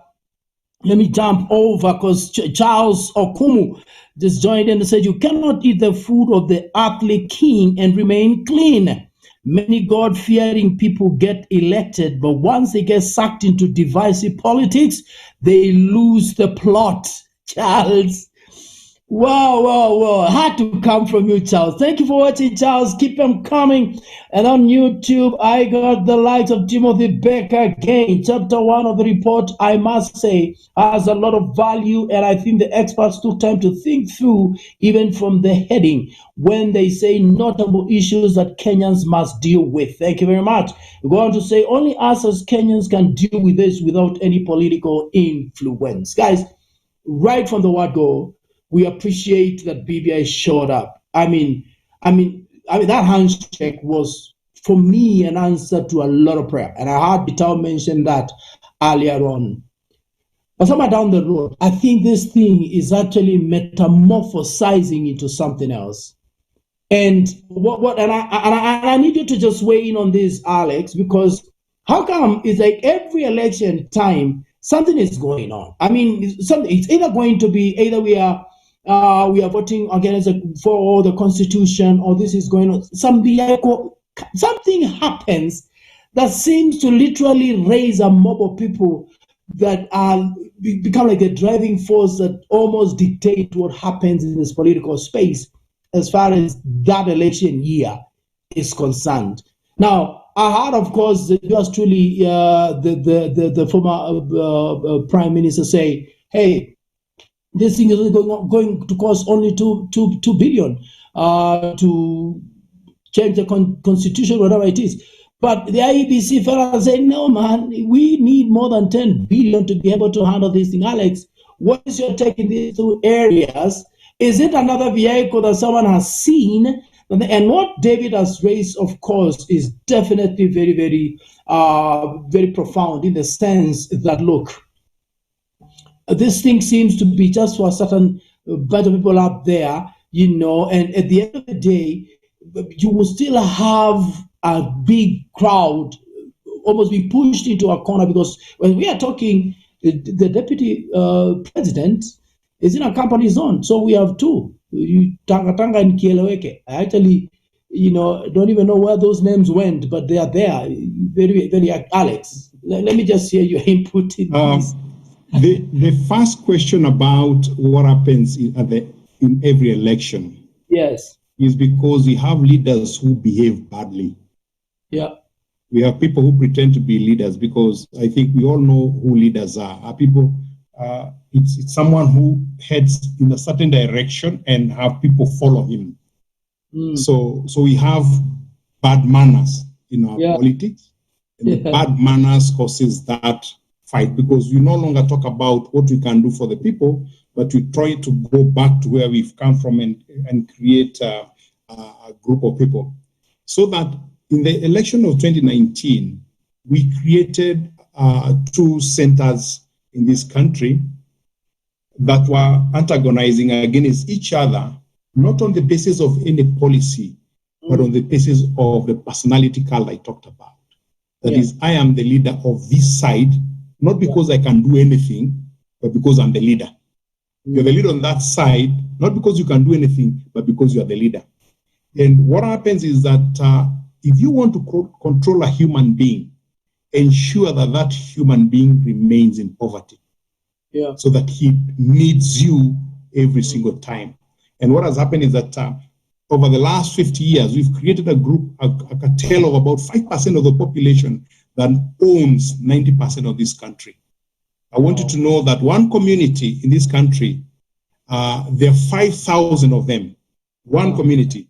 Let me jump over because Charles Okumu just joined in and said, you cannot eat the food of the earthly king and remain clean. Many God-fearing people get elected, but once they get sucked into divisive politics, they lose the plot. Charles. Wow. Had to come from you, Charles. Thank you for watching, Charles. Keep them coming. And on YouTube, I got the likes of Timothy Becker again. Chapter 1 of the report, I must say, has a lot of value. And I think the experts took time to think through, even from the heading, when they say notable issues that Kenyans must deal with. Thank you very much. We go on to say, only us as Kenyans can deal with this without any political influence. Guys, right from the word go, we appreciate that BBI showed up. I mean, that handshake was, for me, an answer to a lot of prayer. And I heard Vital mention that earlier on. But somewhere down the road, I think this thing is actually metamorphosizing into something else. And I need you to just weigh in on this, Alex, because how come it's like every election time something is going on? I mean, it's either going to be we are voting against for the Constitution, or this is going on. Something happens that seems to literally raise a mob of people that become like a driving force that almost dictate what happens in this political space as far as that election year is concerned. Now, I heard, of course, yours truly, the former prime minister say, "Hey, this thing is going to cost only $2 billion to change the constitution, whatever it is." But the IEBC fellow said, "No, man, we need more than $10 billion to be able to handle this thing." Alex, what is your take in these two areas? Is it another vehicle that someone has seen? And what David has raised, of course, is definitely very, very, very profound in the sense that, look, this thing seems to be just for a certain bunch of people out there, and at the end of the day, you will still have a big crowd almost be pushed into a corner, because when we are talking, the deputy president is in a company zone. So we have two, Tanga and Kieleweke. I actually, don't even know where those names went, but they are there. Very, very, Alex, let me just hear your input in this. The first question about what happens in every election, yes, is because we have leaders who behave badly. Yeah. We have people who pretend to be leaders, because I think we all know who leaders are. People, it's someone who heads in a certain direction and have people follow him. So we have bad manners in our politics, and the bad manners causes that fight, because we no longer talk about what we can do for the people, but we try to go back to where we've come from and create a group of people. So that in the election of 2019, we created two centers in this country that were antagonizing against each other, not on the basis of any policy, but on the basis of the personality cult I talked about. That is, I am the leader of this side, not because I can do anything, but because I'm the leader. You're the leader on that side, not because you can do anything, but because you are the leader. And what happens is that if you want to control a human being, ensure that that human being remains in poverty, so that he needs you every single time. And what has happened is that over the last 50 years, we've created a group, a cartel of about 5% of the population that owns 90% of this country. I want you to know that one community in this country, there are 5,000 of them. One community,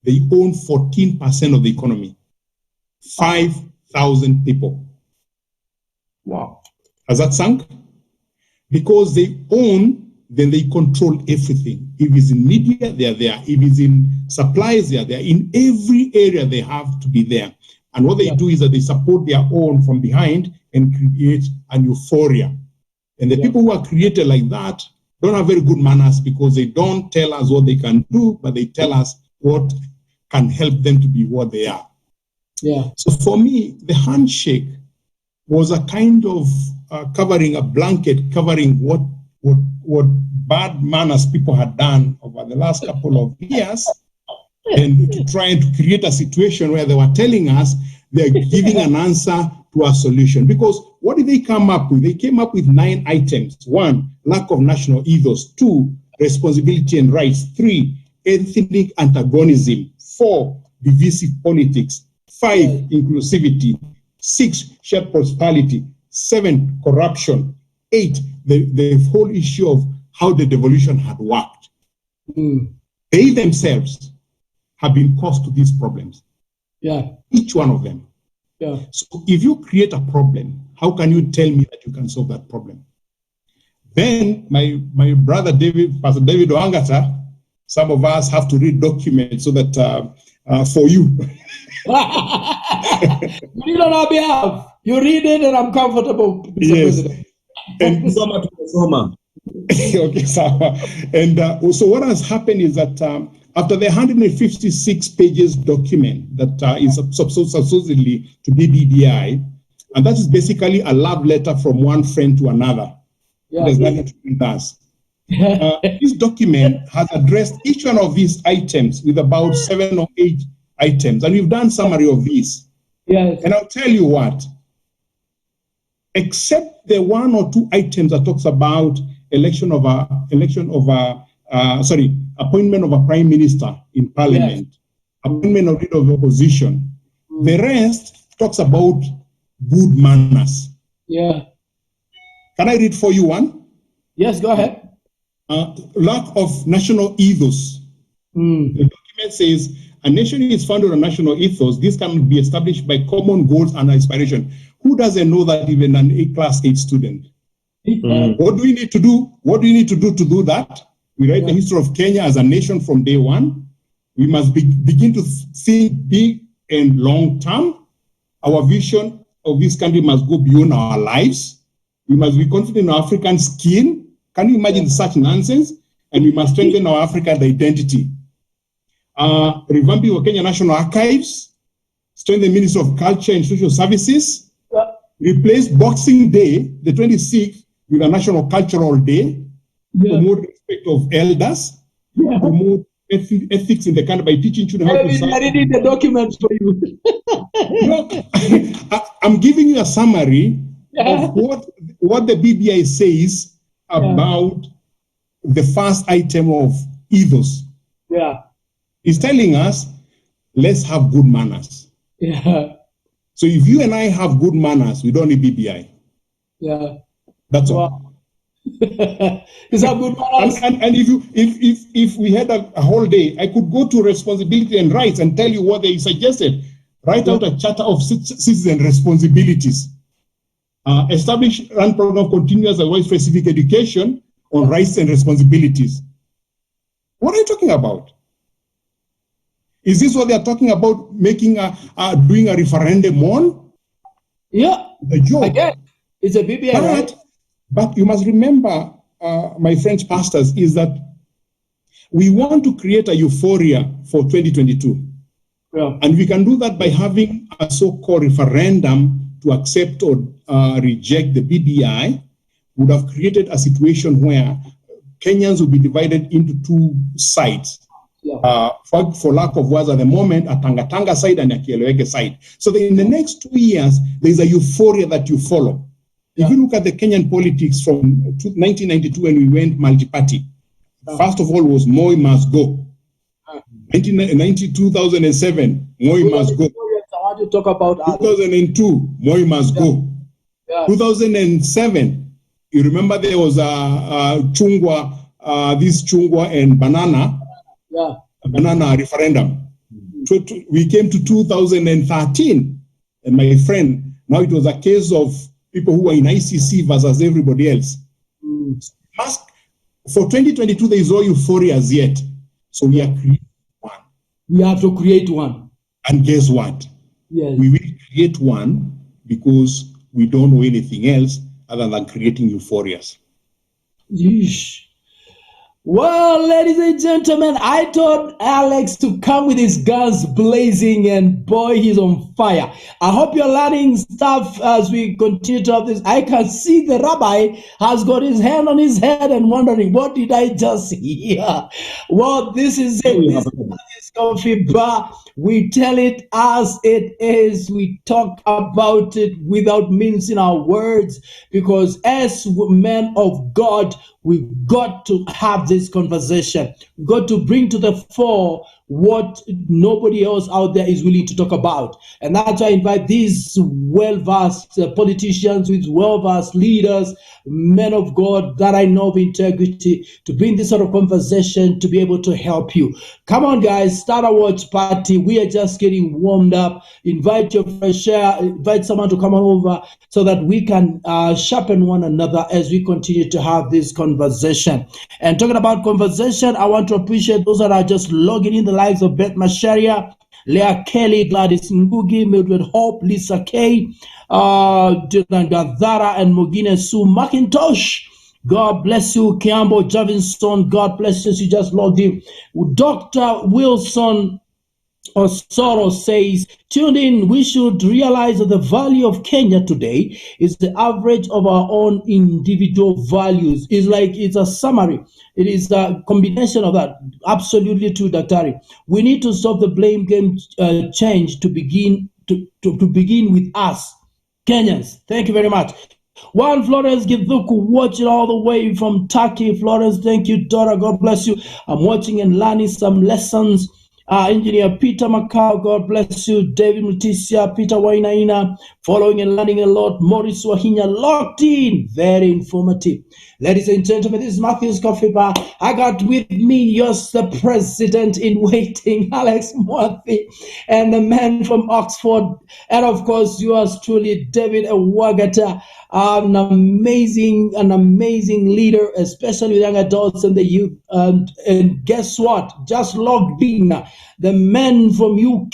they own 14% of the economy. 5,000 people. Wow. Has that sunk? Because they own, then they control everything. If it's in media, they are there. If it's in supplies, they are there. In every area, they have to be there. And what they do is that they support their own from behind and create an euphoria. And the people who are created like that don't have very good manners, because they don't tell us what they can do, but they tell us what can help them to be what they are. Yeah. So for me, the handshake was a kind of covering, a blanket covering what bad manners people had done over the last couple of years, and to try to create a situation where they were telling us they're giving an answer to a solution. Because what did they come up with? They came up with 9 items. 1, lack of national ethos. 2, responsibility and rights. 3, ethnic antagonism. 4, divisive politics. 5, inclusivity. 6, shared prosperity. 7, corruption. 8, the whole issue of how the devolution had worked. They themselves have been caused to these problems. Yeah. Each one of them. Yeah. So if you create a problem, how can you tell me that you can solve that problem? Then my brother David, Pastor David Oangata, some of us have to read documents so that for you. You read on our behalf. You read it, and I'm comfortable, Mr. President. And okay, so, and so what has happened is that after the 156 pages document that is supposedly to be BBI, and that is basically a love letter from one friend to another. Yeah, There's nothing to do with us. This document has addressed each one of these items with about 7 or 8 items, and we've done summary of these. Yes. And I'll tell you what, except the 1 or 2 items that talks about appointment of a prime minister in parliament, appointment of leader of the opposition. The rest talks about good manners. Yeah. Can I read for you one? Yes, go ahead. Lack of national ethos. The document says, a nation is founded on national ethos. This can be established by common goals and aspiration. Who doesn't know that even an class 8 student? What do we need to do? What do you need to do that? We write the history of Kenya as a nation from day one. We must begin to think big and long term. Our vision of this country must go beyond our lives. We must be confident in our African skin. Can you imagine such nonsense? And we must strengthen our African identity. Revamping of Kenya National Archives, strengthen the Ministry of Culture and Social Services, replace Boxing Day, the 26th, with a National Cultural Day, promote respect of elders, promote ethics in the country by teaching children how to serve. I read the documents for you. I'm giving you a summary of what the BBI says about the first item of ethos. Yeah. It's telling us, let's have good manners. Yeah. So if you and I have good manners, we don't need BBI. Yeah. That's all. Is that good manners? And if we had a whole day, I could go to responsibility and rights and tell you what they suggested. Write out a charter of citizen responsibilities. Establish run program of continuous and wide specific education on rights and responsibilities. What are you talking about? Is this what they are talking about, making doing a referendum on? Yeah. The joke. Again, it's a BBI, right? But you must remember, my French pastors, is that we want to create a euphoria for 2022. Yeah. And we can do that by having a so-called referendum to accept or reject the BBI. Would have created a situation where Kenyans will be divided into 2 sides. Yeah. For lack of words at the moment, a Tanga side and a Kieleweke side. So in the next 2 years, there's a euphoria that you follow. If you look at the Kenyan politics from 1992 when we went multi-party, first of all was Moi must go. 2007, Moi must go. I want to talk about 2002, Moi must go. 2007, you remember there was Chungwa, this Chungwa and Banana. Banana referendum. We came to 2013. And my friend, now it was a case of people who were in ICC versus everybody else. For 2022, there is no euphoria as yet. So we are creating one. We have to create one. And guess what? Yes. We will create one because we don't know anything else other than creating euphorias. Yeesh. Well, ladies and gentlemen, I told Alex to come with his guns blazing, and boy, he's on fire. I hope you're learning stuff as we continue to have this. I can see the rabbi has got his hand on his head and wondering, what did I just hear? Well, this is it. This is Coffee Bar. We tell it as it is. We talk about it without mincing our words, because as men of God, we've got to have this conversation. We've got to bring to the fore what nobody else out there is willing to talk about. And that's why I invite these well-versed politicians with well-versed leaders, men of God that I know of integrity, to bring this sort of conversation to be able to help you. Come on, guys, start a watch party. We are just getting warmed up. Invite your friends, share, invite someone to come on over so that we can sharpen one another as we continue to have this conversation. And talking about conversation, I want to appreciate those that are just logging in, the likes of Beth Masharia, Leah Kelly, Gladys Ngugi, Mildred Hope, Lisa K, Dylan Gadhara, and Mogine Sue McIntosh. God bless you. Kiambo Javinson, God bless you. You just logged in. Dr. Wilson Osoro says, tuned in, we should realize that the value of Kenya today is the average of our own individual values. It's like it's a summary. It is a combination of that. Absolutely true, Daktari. We need to stop the blame game change to begin with us, Kenyans. Thank you very much. Juan Flores Gizuku, watching all the way from Turkey. Flores, thank you, daughter. God bless you. I'm watching and learning some lessons. Engineer Peter Macau, God bless you. David Mutisia, Peter Wainaina, following and learning a lot. Maurice Wahinya, locked in. Very informative. Ladies and gentlemen, this is Matthew's Coffee Bar. I got with me, yours, the president in waiting, Alex Murphy, and the man from Oxford, and of course, yours truly, David Awagata, an amazing leader, especially with young adults and the youth. And guess what? Just logged in. The men from UK,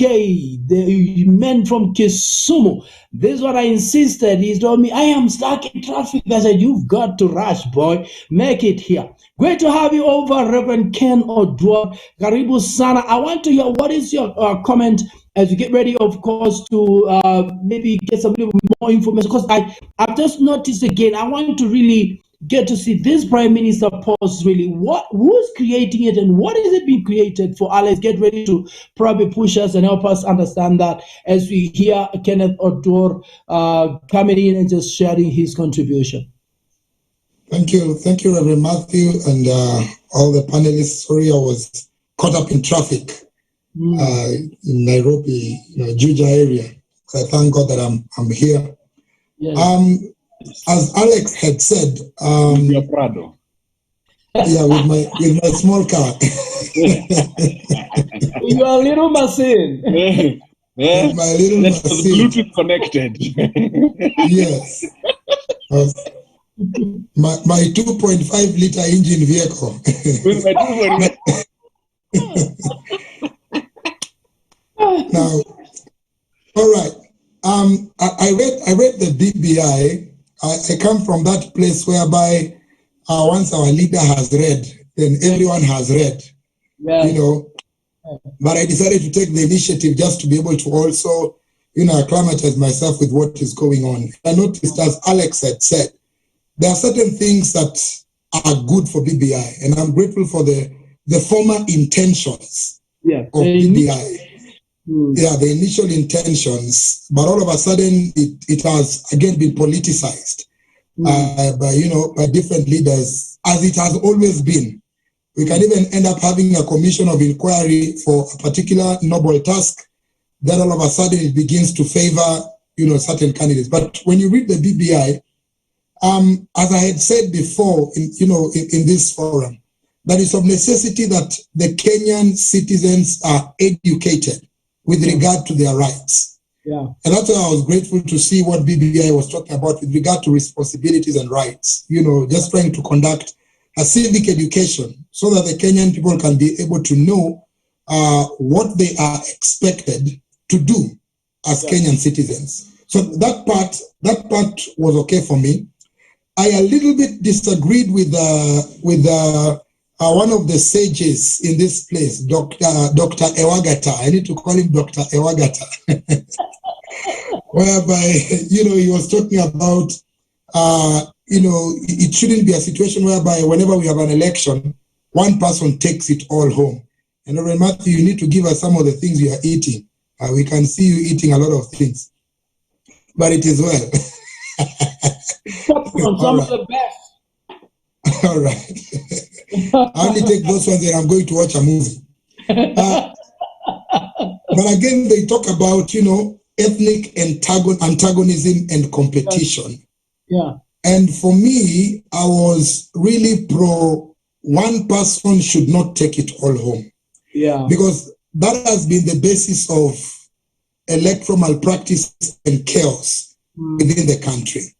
the men from Kisumu. This is what I insisted. He told me, I am stuck in traffic. I said, you've got to rush, boy. Make it here. Great to have you over, Reverend Ken Odwar. Karibu Sana. I want to hear, what is your comment as we get ready, of course, to maybe get some little more information. Because I've just noticed again, I want to really get to see this Prime Minister post, really, who's creating it and what is it being created for? Alex, get ready to probably push us and help us understand that as we hear Kenneth Odwar coming in and just sharing his contribution. Thank you, Reverend Matthew, and all the panelists. Sorry, I was caught up in traffic in Nairobi, Juja area. I thank God that I'm here. Yes. As Alex had said, your Prado. Yeah, with my small car. Your little machine. With my little machine. Bluetooth connected. Yes. My 2.5 liter engine vehicle. With my 2.5. Now, all right. I read the BBI. I come from that place whereby once our leader has read, then everyone has read. Yeah. But I decided to take the initiative just to be able to also, acclimatize myself with what is going on. I noticed, as Alex had said, there are certain things that are good for BBI, and I'm grateful for the former intentions of BBI. Yeah, the initial intentions, but all of a sudden it has again been politicized by different leaders, as it has always been. We can even end up having a commission of inquiry for a particular noble task. Then all of a sudden it begins to favor certain candidates. But when you read the BBI, as I had said before, in this forum, that it's of necessity that the Kenyan citizens are educated with regard to their rights. Yeah. And that's why I was grateful to see what BBI was talking about with regard to responsibilities and rights, just trying to conduct a civic education so that the Kenyan people can be able to know what they are expected to do as Kenyan citizens. So that part was okay for me. I a little bit disagreed with one of the sages in this place, Dr. Ewagata. I need to call him Dr. Ewagata. Whereby, he was talking about, it shouldn't be a situation whereby whenever we have an election, one person takes it all home. And Reverend Matthew, you need to give us some of the things you are eating. We can see you eating a lot of things. But it is well. Some of the best. All right. I only take those ones and I'm going to watch a movie. But again, they talk about, ethnic antagonism and competition. Yeah. And for me, I was really pro one person should not take it all home. Yeah. Because that has been the basis of electoral malpractice and chaos within the country.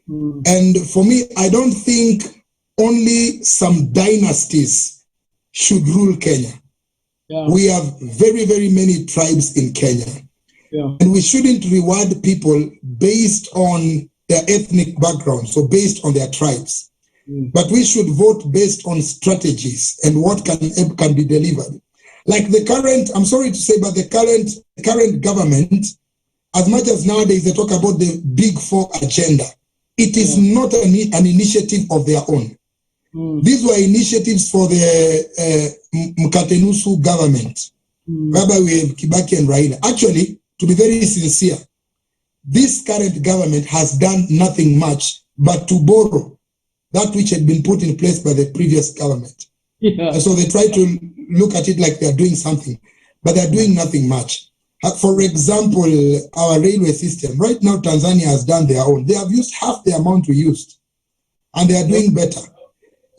And for me, I don't think only some dynasties should rule Kenya. Yeah. We have very, very many tribes in Kenya. Yeah. And we shouldn't reward people based on their ethnic background, so based on their tribes. But we should vote based on strategies and what can be delivered. Like the current, I'm sorry to say, but the current government, as much as nowadays they talk about the Big Four agenda, it is not an initiative of their own. These were initiatives for the Mkatenusu government, whereby we have Kibaki and Raila. Actually, to be very sincere, this current government has done nothing much but to borrow that which had been put in place by the previous government. Yeah. And so they try to look at it like they're doing something, but they're doing nothing much. For example, our railway system, right now Tanzania has done their own. They have used half the amount we used, and they are doing better.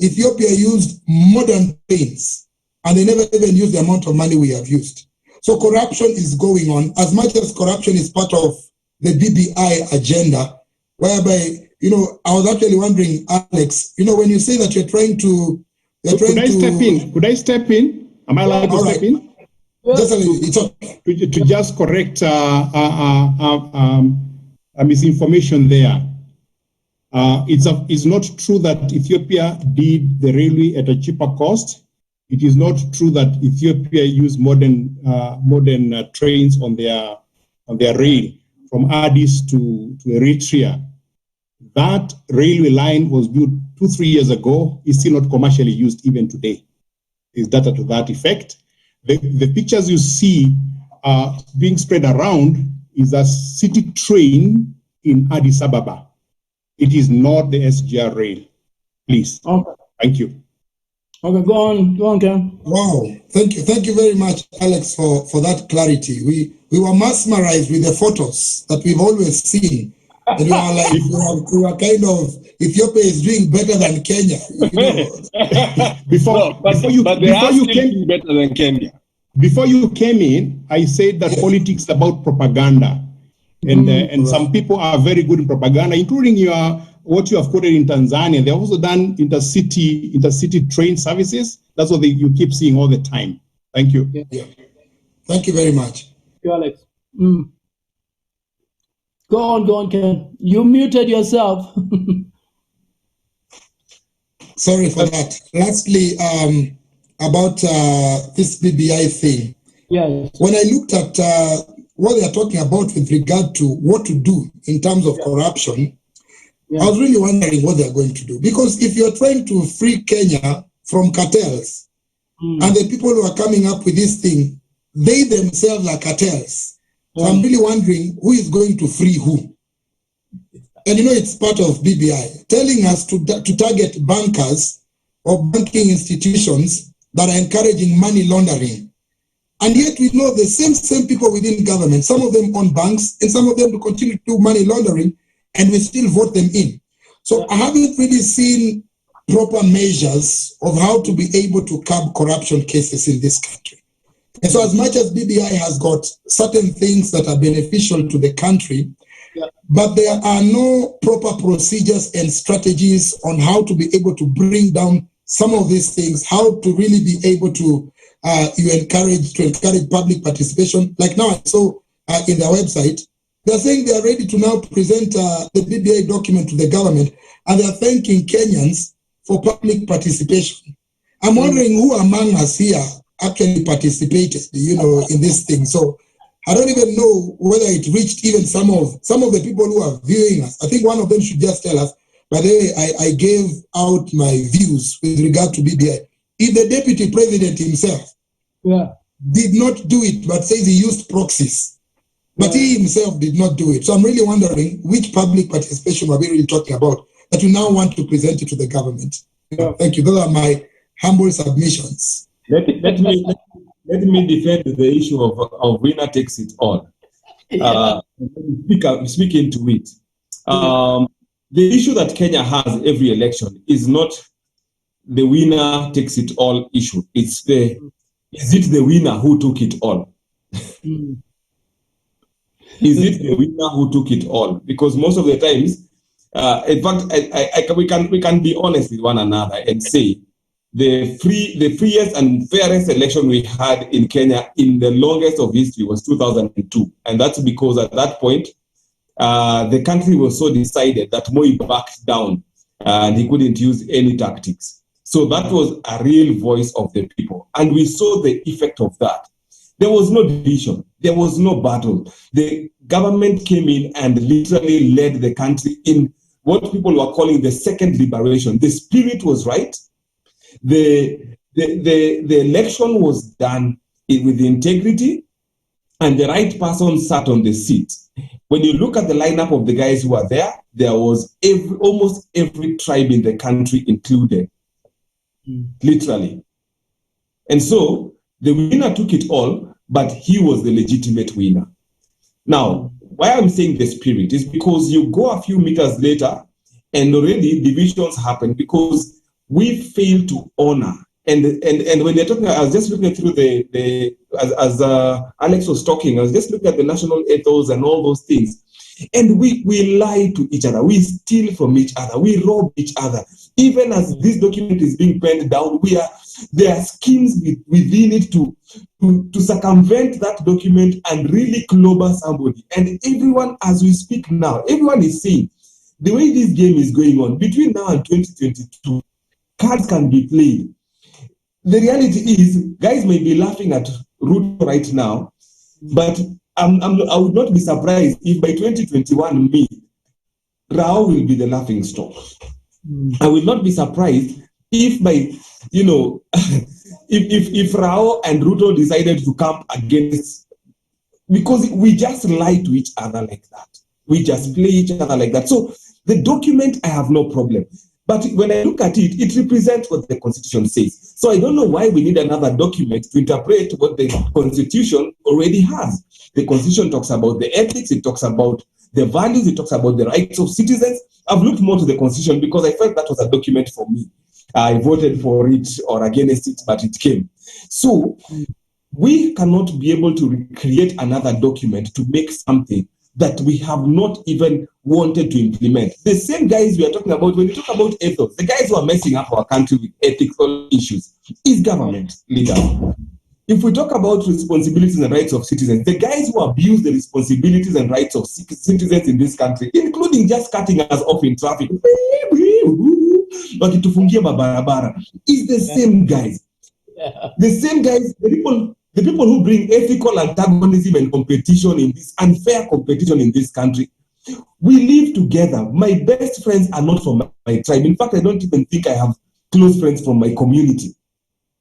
Ethiopia used modern trains, and they never even used the amount of money we have used. So corruption is going on, as much as corruption is part of the BBI agenda, whereby, I was actually wondering, Alex, when you say that you're trying to... Could I step in? Am I allowed to step in? Just a little, it's okay. To just correct a misinformation there. It's not true that Ethiopia did the railway at a cheaper cost. It is not true that Ethiopia used modern trains on their rail from Addis to Eritrea. That railway line was built 2-3 years ago. Is still not commercially used even today. Is data to that effect. The pictures you see being spread around is a city train in Addis Ababa. It is not the SGR rail. Please. Okay. Thank you. Okay, go on, Ken. Wow, thank you very much, Alex, for that clarity. We were mesmerized with the photos that we've always seen. And we were like, we were kind of, Ethiopia is doing better than Kenya. Before you came in, I said that politics is about propaganda. And some people are very good in propaganda, including what you have quoted in Tanzania. They've also done intercity train services. That's what you keep seeing all the time. Thank you. Yeah. Thank you very much. Thank you, Alex. Go on, Ken. You muted yourself. Sorry for that. Lastly, about this BBI thing. Yes. When I looked at what they are talking about with regard to what to do in terms of corruption, I was really wondering what they are going to do. Because if you're trying to free Kenya from cartels, and the people who are coming up with this thing, they themselves are cartels. So I'm really wondering who is going to free who. And it's part of BBI, telling us to target bankers or banking institutions that are encouraging money laundering. And yet we know the same people within government, some of them own banks, and some of them to continue to do money laundering, and we still vote them in. So I haven't really seen proper measures of how to be able to curb corruption cases in this country. And so as much as BBI has got certain things that are beneficial to the country, but there are no proper procedures and strategies on how to be able to bring down some of these things, how to really be able to encourage public participation. Like now, so in their website, they're saying they are ready to now present the BBI document to the government, and they're thanking Kenyans for public participation. I'm wondering who among us here actually participated, in this thing. So I don't even know whether it reached even some of the people who are viewing us. I think one of them should just tell us. By the way, I gave out my views with regard to BBI. If the deputy president himself did not do it, but says he used proxies, but he himself did not do it. So I'm really wondering which public participation are we really talking about that we now want to present it to the government. Thank you. Those are my humble submissions. Let me defend the issue of winner takes it all. Speak into it. The issue that Kenya has every election is not the winner takes it all issue. It's is it the winner who took it all? Is it the winner who took it all? Because most of the times, in fact, we can be honest with one another and say the freest and fairest election we had in Kenya in the longest of history was 2002, and that's because at that point the country was so decided that Moi backed down and he couldn't use any tactics. So that was a real voice of the people, and we saw the effect of that. There was no division. There was no battle. The government came in and literally led the country in what people were calling the second liberation. The spirit was right. The election was done with integrity, and the right person sat on the seat. When you look at the lineup of the guys who were there, there was almost every tribe in the country included, literally. And so the winner took it all, but he was the legitimate winner. Now, why I'm saying the spirit is because you go a few meters later and already divisions happen because we fail to honor. And when they're talking, I was just looking through as Alex was talking, I was just looking at the national ethos and all those things. And we lie to each other, we steal from each other, we rob each other. Even as this document is being penned down, there are schemes within it to circumvent that document and really clobber somebody. And everyone, as we speak now, everyone is saying the way this game is going on between now and 2022, cards can be played. The reality is, guys may be laughing at Ruto right now, but I would not be surprised if by 2021, Rao will be the laughing stock. I will not be surprised if by, if Rao and Ruto decided to come against, because we just lie to each other like that. We just play each other like that. So the document, I have no problem. But when I look at it, it represents what the Constitution says. So I don't know why we need another document to interpret what the Constitution already has. The Constitution talks about the ethics, it talks about the values, it talks about the rights of citizens. I've looked more to the Constitution because I felt that was a document for me. I voted for it or against it, but it came. So we cannot be able to recreate another document to make something that we have not even wanted to implement. The same guys we are talking about, when we talk about ethos, the guys who are messing up our country with ethical issues is government leaders. If we talk about responsibilities and rights of citizens, the guys who abuse the responsibilities and rights of citizens in this country, including just cutting us off in traffic, is the same guys. The same guys, the people who bring ethical antagonism and competition in this, unfair competition in this country. We live together. My best friends are not from my tribe. In fact, I don't even think I have close friends from my community.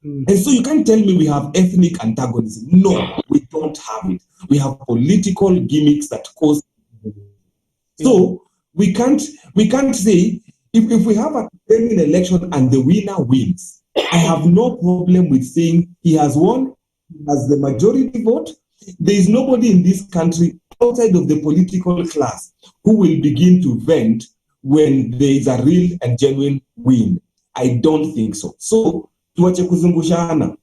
And so you can't tell me we have ethnic antagonism. No, we don't have it. We have political gimmicks that cause. So we can't say if we have a determined election and the winner wins, I have no problem with saying he has won as the majority vote. There is nobody in this country outside of the political class who will begin to vent when there is a real and genuine win. I don't think so. So tuache kuzungushana.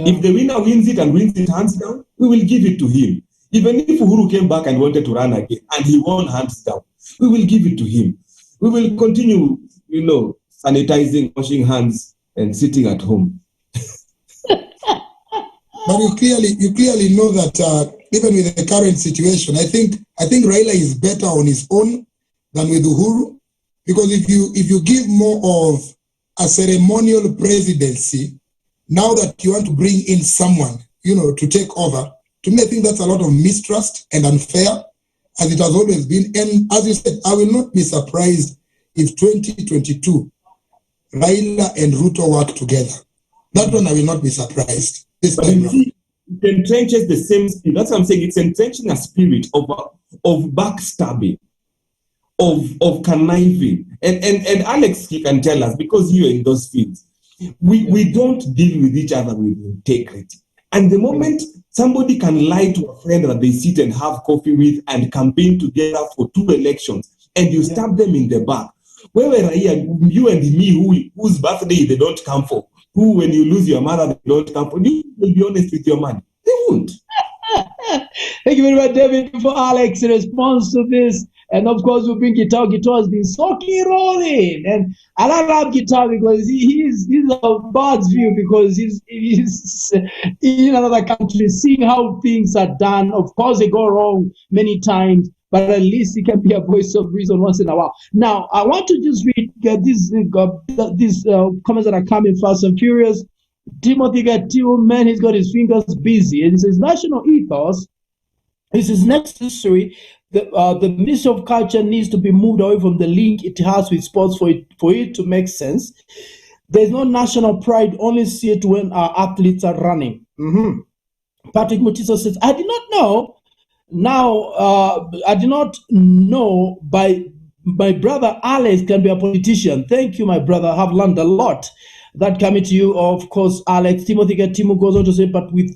If the winner wins it and wins it hands down, we will give it to him. Even if Uhuru came back and wanted to run again and he won hands down, we will give it to him. We will continue, sanitizing, washing hands, and sitting at home. But you clearly know that even with the current situation, I think Raila is better on his own than with Uhuru, because if you give more of a ceremonial presidency, now that you want to bring in someone, to take over, to me I think that's a lot of mistrust and unfair, as it has always been. And as you said, I will not be surprised if 2022 Raila and Ruto work together. That one I will not be surprised. This time around. It entrenches the same spirit. That's what I'm saying. It's entrenching a spirit of backstabbing, of conniving. And Alex, you can tell us, because you're in those fields, we don't deal with each other with integrity. And the moment somebody can lie to a friend that they sit and have coffee with and campaign together for 2 elections, and you stab them in the back, where were you and me, whose birthday they don't come for? Who, when you lose your mother, they don't come for? You will be honest with your money. They won't. Thank you very much, David, for Alex in response to this. And of course, we bring guitar. Guitar has been soaking rolling. And I love guitar because he's a bird's view, because he's in another country, seeing how things are done. Of course, they go wrong many times, but at least he can be a voice of reason once in a while. Now, I want to just read these comments that are coming fast and furious. Timothy Gatimu, man, he's got his fingers busy. And it says, national ethos, this is necessary. The Ministry of Culture needs to be moved away from the link it has with sports for it to make sense. There's no national pride, only see it when our athletes are running. Patrick Mutiso says, I did not know. Now, I did not know my brother Alex can be a politician. Thank you, my brother. I have learned a lot. That coming to you, of course, Alex. Timothy Gatimu goes on to say, but with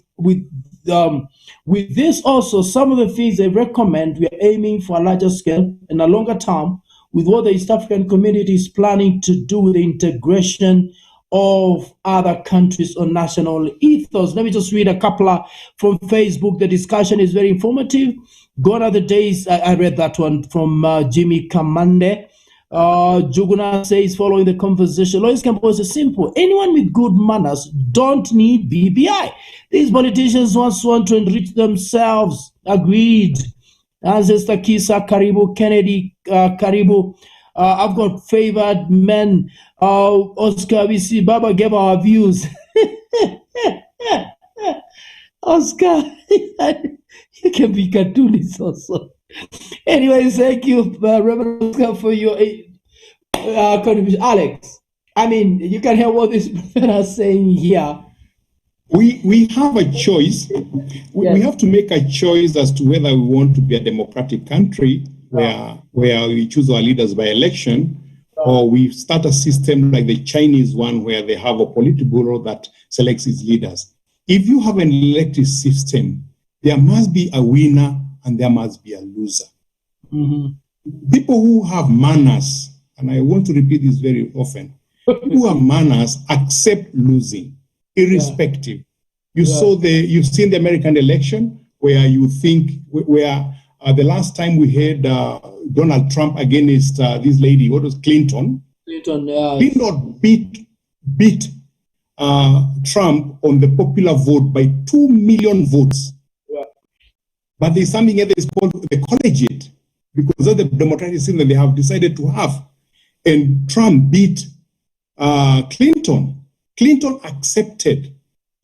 this also, some of the things they recommend, we are aiming for a larger scale and a longer term with what the East African community is planning to do with the integration of other countries on national ethos. Let me just read a couple from Facebook. The discussion is very informative. Gone are the days, I read that one from Jimmy Kamande. Juguna says, following the conversation, Lois Campbell is simple. Anyone with good manners don't need BBI. These politicians want to enrich themselves. Agreed. Ancestor Kisa, Karibu, Kennedy, Karibu. I've got favored men. Oscar, we see Baba gave our views. Oscar, you can be cartoonist also. Anyway, thank you, Reverend Oscar, for your contribution. Alex, I mean, you can hear what this person is saying here. We have a choice. We have to make a choice as to whether we want to be a democratic country where we choose our leaders by election, or we start a system like the Chinese one where they have a Politburo that selects its leaders. If you have an elected system, there must be a winner and there must be a loser. People who have manners, and I want to repeat this very often, people who have manners accept losing, irrespective. You've seen the American election where you think, the last time we had Donald Trump against this lady, what was Clinton? Clinton beat Trump on the popular vote by 2 million votes. But there's something that is called the collegiate, because of the democratic system that they have decided to have. And Trump beat Clinton. Clinton accepted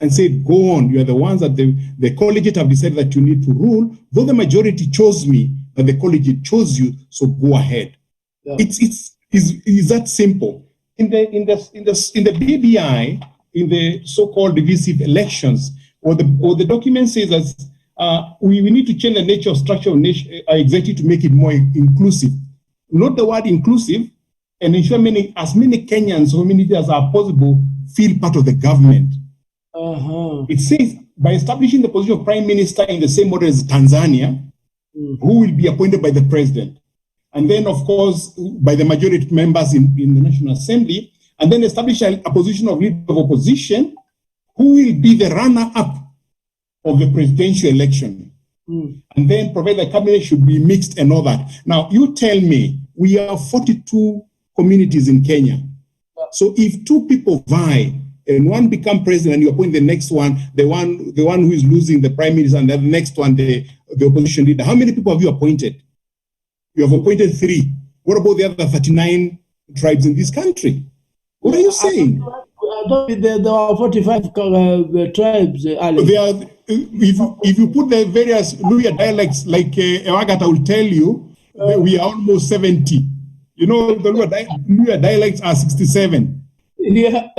and said, go on, you are the ones that the collegiate have decided that you need to rule. Though the majority chose me, but the collegiate chose you, so go ahead. It's that simple. In the BBI, in the so-called divisive elections, or the document says that we need to change the nature of structure of executive to make it more inclusive. Note the word inclusive, and ensure as many Kenyans or communities as are possible feel part of the government. It says by establishing the position of prime minister in the same order as Tanzania, who will be appointed by the president, and then of course by the majority members in the National Assembly, and then establish a position of leader of opposition, who will be the runner-up of the presidential election. And then provide the cabinet should be mixed and all that. Now, you tell me, we have 42 communities in Kenya. So if two people vie and one become president and you appoint the next one, the one who is losing the prime minister, and the next one, the opposition leader, how many people have you appointed? You have appointed 3. What about the other 39 tribes in this country? What are you saying? There are 45 tribes. If you put the various Luya dialects, like Ewagata will tell you, we are almost 70. You know, the Luya dialects are 67. Yeah.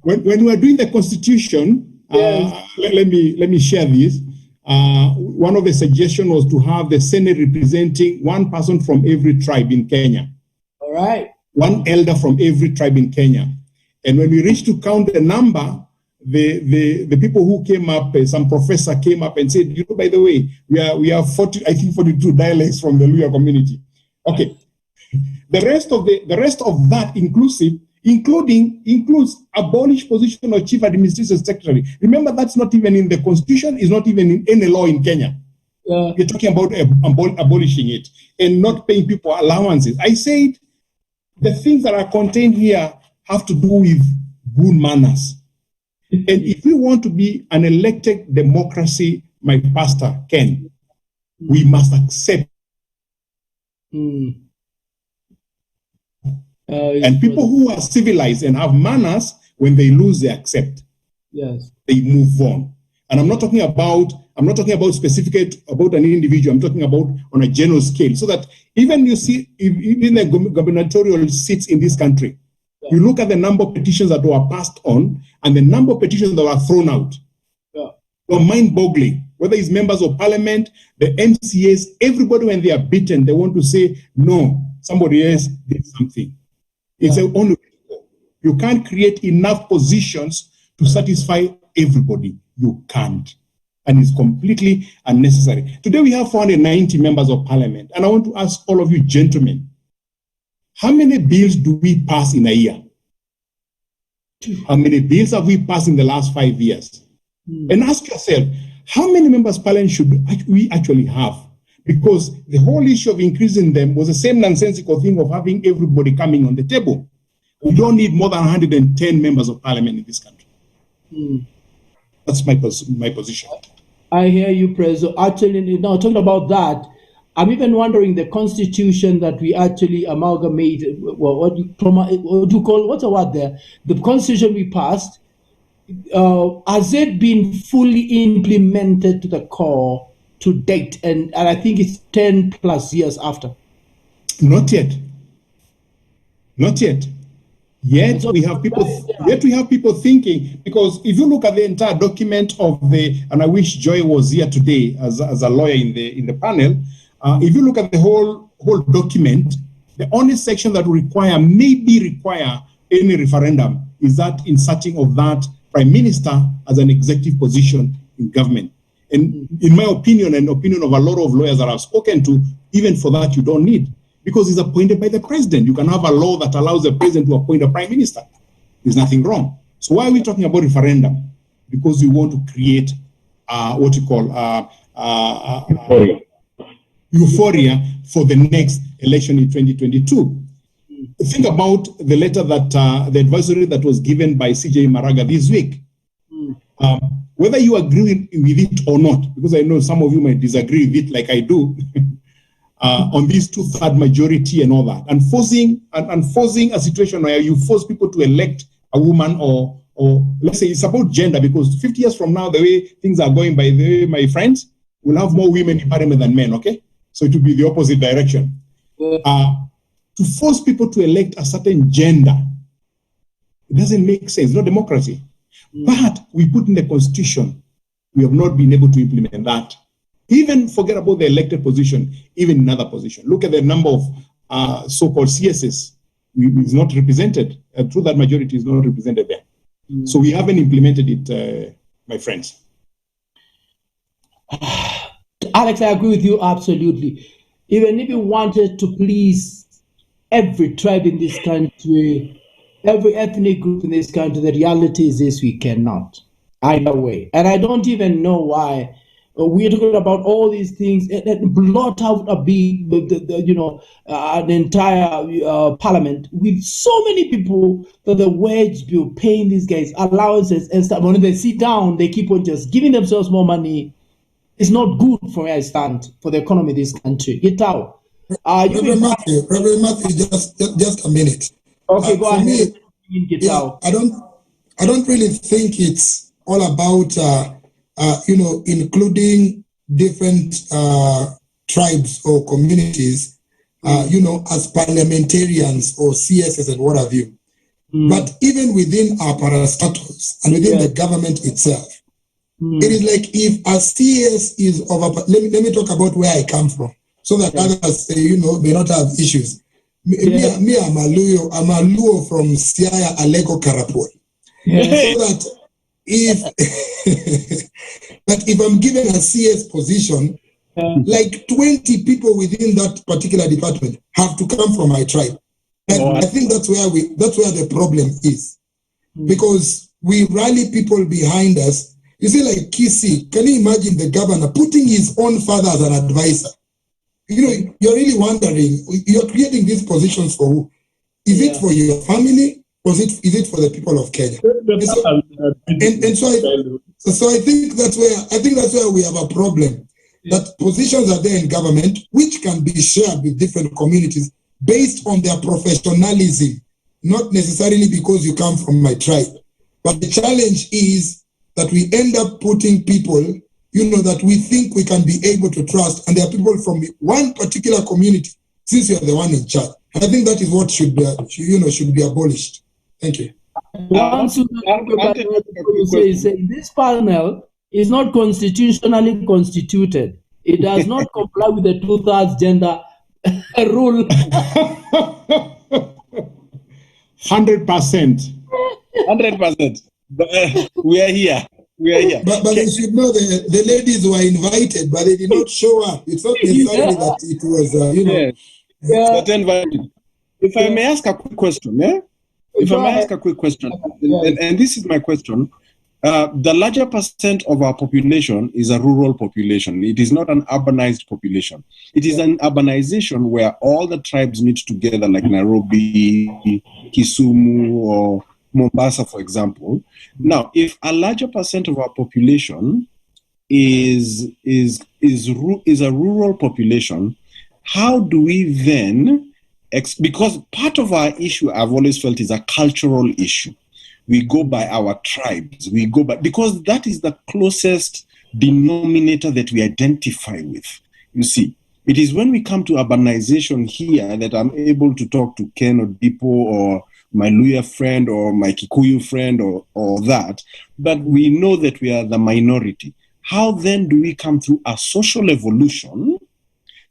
when we were doing the constitution, yes. let me share this. One of the suggestions was to have the Senate representing one person from every tribe in Kenya. All right. One elder from every tribe in Kenya. And when we reached to count the number, the people who came up, some professor came up and said, you know, by the way, we have 42 dialects from the Luya community. Okay. The rest of that includes abolish position of chief administrative secretary. Remember, that's not even in the constitution, is not even in any law in Kenya. You're talking about abolishing it and not paying people allowances. I said the things that are contained here have to do with good manners. And if we want to be an elected democracy, my pastor, Ken, we must accept. And people who are civilized and have manners, when they lose, they accept. Yes. They move on. And I'm not talking about specific about an individual. I'm talking about on a general scale. So that even you see, even the gubernatorial seats in this country, you look at the number of petitions that were passed on and the number of petitions that were thrown out. They're mind-boggling. Whether it's members of parliament, the MCAs, everybody, when they are beaten, they want to say, no, somebody else did something. It's the only way. You can't create enough positions to satisfy everybody. You can't. And it's completely unnecessary. Today we have 490 members of parliament. And I want to ask all of you gentlemen, how many bills do we pass in a year? How many bills have we passed in the last 5 years? And ask yourself, how many members of parliament should we actually have? Because the whole issue of increasing them was the same nonsensical thing of having everybody coming on the table. We don't need more than 110 members of parliament in this country. That's my position. I hear you, Prezo. Actually, now talking about that, I'm even wondering the constitution that we actually amalgamated. Well, what do you call, what's the word there? The constitution we passed, has it been fully implemented to the core to date? And I think it's 10 plus years after. Not yet. Not yet. Yet we have people thinking, because if you look at the entire document of and I wish Joy was here today as a lawyer in the panel. If you look at the whole document, the only section that require any referendum is that inserting of that prime minister as an executive position in government. And in my opinion, and opinion of a lot of lawyers that I've spoken to, even for that you don't need, because it's appointed by the president. You can have a law that allows the president to appoint a prime minister. There's nothing wrong. So why are we talking about referendum? Because we want to create euphoria for the next election in 2022. Think about the letter that the advisory that was given by CJ Maraga this week. Whether you agree with it or not, because I know some of you might disagree with it like I do, on this 2/3 majority and all that, and forcing a situation where you force people to elect a woman or let's say it's about gender, because 50 years from now, the way things are going, by the way, my friends, we'll have more women in parliament than men, okay? So it will be the opposite direction. To force people to elect a certain gender, it doesn't make sense, no democracy. But we put in the constitution, we have not been able to implement that. Even forget about the elected position, even in other position. Look at the number of so-called CSS is not represented. Through that majority is not represented there. So we haven't implemented it, my friends. Alex, I agree with you absolutely. Even if you wanted to please every tribe in this country, every ethnic group in this country, the reality is this: we cannot either way. And I don't even know why we're talking about all these things and blot out an entire parliament with so many people that the wage bill paying these guys allowances and stuff. When they sit down, they keep on just giving themselves more money. It's not good for where I stand for the economy of this country. Get out. Reverend Matthew, just a minute. Okay, go ahead. I don't really think it's all about including different tribes or communities, as parliamentarians or CSs and what have you. But even within our parastatals and within the government itself, it is like if a CS is let me talk about where I come from, so that others, may not have issues. Me, I'm a Luo from Siaya, Alego, Karapur. So that if I'm given a CS position, like 20 people within that particular department have to come from my tribe. And I think that's where the problem is, because we rally people behind us. You see, like Kisi, can you imagine the governor putting his own father as an advisor? You're really wondering, you're creating these positions for who? Is it for your family, or is it for the people of Kenya? So I think that's where we have a problem. That positions are there in government, which can be shared with different communities based on their professionalism, not necessarily because you come from my tribe. But the challenge is that we end up putting people, that we think we can be able to trust, and there are people from one particular community, since you're the one in charge. And I think that is what should be abolished. Thank you. This panel is not constitutionally constituted. It does not comply with the 2/3 gender rule. 100%. 100%. We are here. But you should know the ladies were invited, but they did not show up. It's not necessarily that it was, invited. If I may ask a quick question, and this is my question. The larger percent of our population is a rural population. It is not an urbanized population. It is an urbanization where all the tribes meet together, like Nairobi, Kisumu, or Mombasa, for example. Now, if a larger percent of our population is a rural population, how do we then, because part of our issue I've always felt is a cultural issue. We go by our tribes. Because that is the closest denominator that we identify with. You see, it is when we come to urbanization here that I'm able to talk to Ken or Dipo or my Luya friend or my Kikuyu friend or that, but we know that we are the minority. How then do we come through a social evolution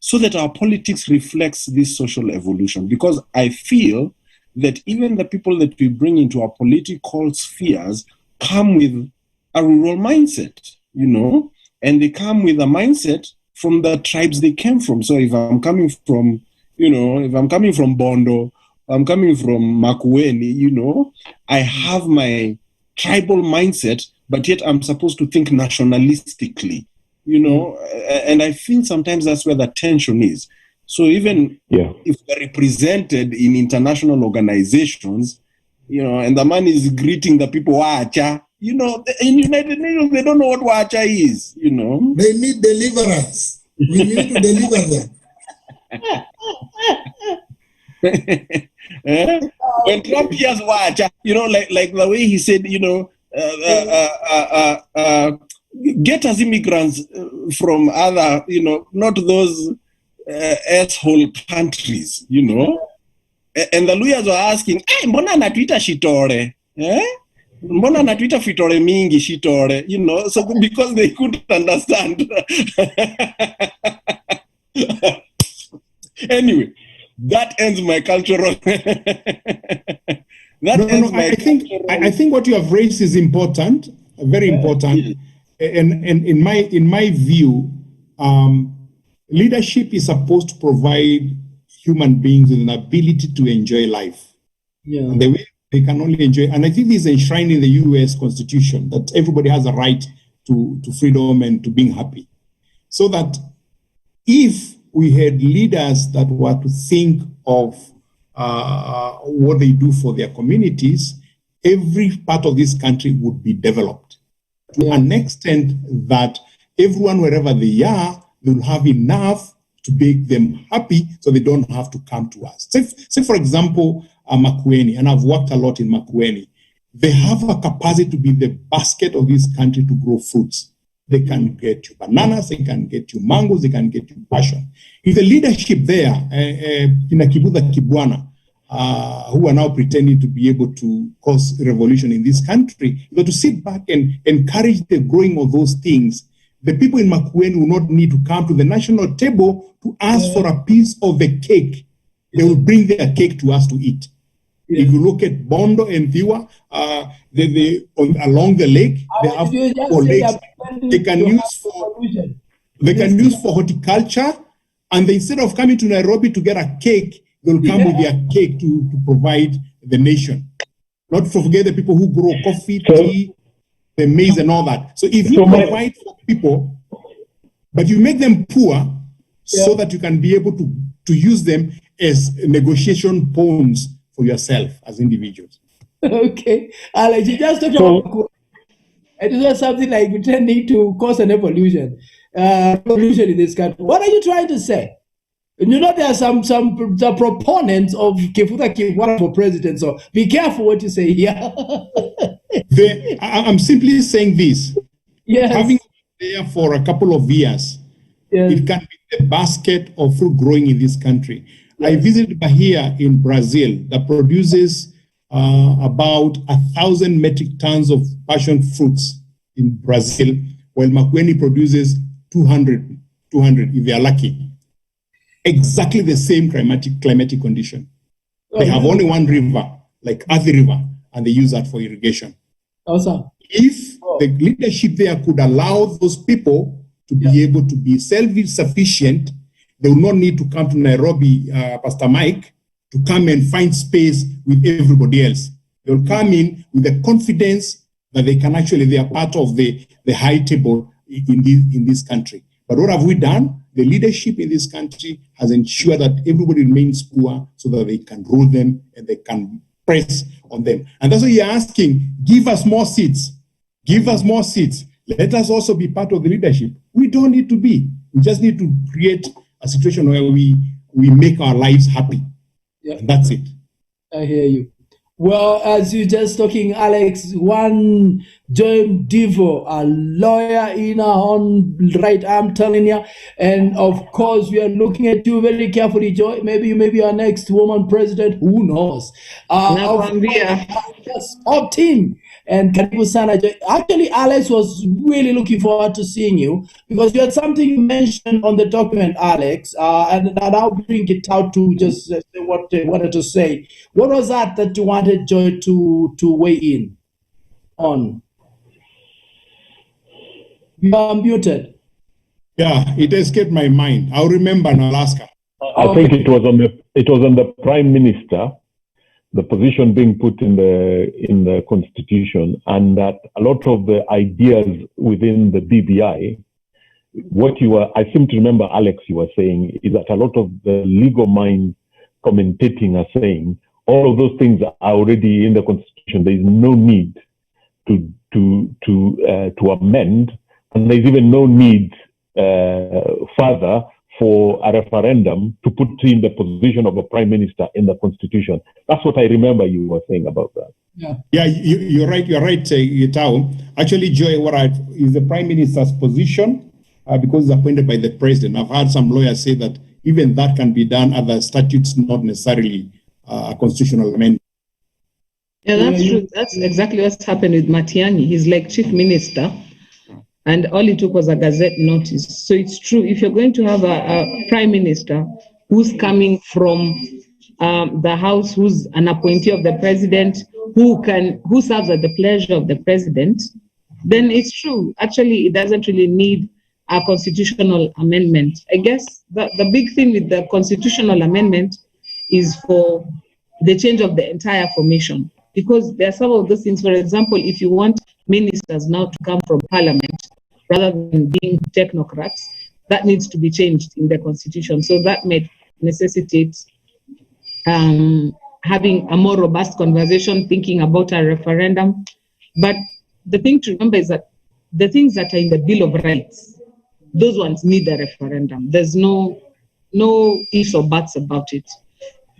so that our politics reflects this social evolution? Because I feel that even the people that we bring into our political spheres come with a rural mindset, and they come with a mindset from the tribes they came from. So if I'm coming from, Bondo, I'm coming from Makueni, I have my tribal mindset, but yet I'm supposed to think nationalistically, and I feel sometimes that's where the tension is. So even if they're represented in international organizations, and the man is greeting the people, Wacha, in United Nations, they don't know what Wacha is, They need deliverance. We need to deliver them. When Trump hears Wacha, like the way he said, get us immigrants from other, not those asshole countries, and the lawyers were asking, hey, mbona anatuita shitore? Mbona anatuita fitore mingi shitore? So because they couldn't understand. Anyway, that ends my cultural. I think what you have raised is important, very important, and in my view, leadership is supposed to provide human beings with an ability to enjoy life. And the They can only enjoy. And I think this is enshrined in the US Constitution, that everybody has a right to freedom and to being happy. So that if we had leaders that were to think of what they do for their communities, every part of this country would be developed to an extent that everyone, wherever they are, they will have enough to make them happy so they don't have to come to us. Say for example, Makueni, and I've worked a lot in Makueni. They have a capacity to be the basket of this country to grow fruits. They can get you bananas, they can get you mangoes, they can get you passion. If the leadership there, in Akibudha Kibwana, who are now pretending to be able to cause revolution in this country, to sit back and encourage the growing of those things, the people in Makueni will not need to come to the national table to ask for a piece of the cake. They will bring their cake to us to eat. If you look at Bondo and Thiwa, along the lake, they have 4 lakes. They can use for horticulture, and instead of coming to Nairobi to get a cake, they'll come with their cake to provide the nation. Not to forget the people who grow coffee, tea, the maize and all that. So if you provide for people, but you make them poor so that you can be able to use them as negotiation pawns for yourself as individuals. Okay. Alex, you just talked about it is something like pretending to cause an revolution in this country. What are you trying to say? You know, there are some proponents of Kifutha Kibwana for president, so be careful what you say here. I'm simply saying this. Yes. Having been there for a couple of years, it can be the basket of fruit growing in this country. Yes. I visited Bahia in Brazil that produces about 1,000 metric tons of passion fruits in Brazil, while Makueni produces 200 if they are lucky. Exactly the same climatic condition. They have only one river, like Athi River, and they use that for irrigation. Awesome. If the leadership there could allow those people to be able to be self-sufficient, they will not need to come to Nairobi, Pastor Mike, to come and find space with everybody else. They'll come in with the confidence that they can actually, they are part of the high table in this country. But what have we done? The leadership in this country has ensured that everybody remains poor so that they can rule them and they can press on them. And that's why you're asking, give us more seats. Give us more seats. Let us also be part of the leadership. We don't need to be. We just need to create a situation where we make our lives happy. Yeah. And that's it. I hear you. Well, as you're just talking, Alex, one John Devo, a lawyer in our own right, I'm telling you. And of course, we are looking at you very carefully, Joy. Maybe you may be our next woman president. Who knows? Just opt in. And Karibu Sana. Actually, Alex was really looking forward to seeing you because you had something you mentioned on the document, Alex, and I'll bring it out to just say what I wanted to say. What was that you wanted Joy to weigh in on? You are muted. Yeah, it escaped my mind. I'll remember in Alaska. I think it was on the Prime Minister, the position being put in the Constitution, and that a lot of the ideas within the BBI, I seem to remember, Alex, you were saying, is that a lot of the legal minds commentating are saying, all of those things are already in the Constitution. There is no need to amend, and there is even no need further for a referendum to put in the position of a prime minister in the Constitution. That's what I remember you were saying about that. Yeah, you're right. You're right, Gitao. Actually, Joy, what is the prime minister's position because it's appointed by the president. I've heard some lawyers say that even that can be done at the statutes, not necessarily a constitutional amendment. Yeah, that's true. That's exactly what's happened with Matiang'i. He's like chief minister, and all it took was a gazette notice. So it's true, if you're going to have a prime minister who's coming from the house, who's an appointee of the president, who serves at the pleasure of the president, then it's true. Actually, it doesn't really need a constitutional amendment. I guess the big thing with the constitutional amendment is for the change of the entire formation. because there are some of those things. For example, if you want ministers now to come from parliament rather than being technocrats, that needs to be changed in the constitution. So that may necessitate having a more robust conversation, thinking about a referendum. But the thing to remember is that the things that are in the Bill of Rights, those ones need a referendum. There's no ifs or buts about it.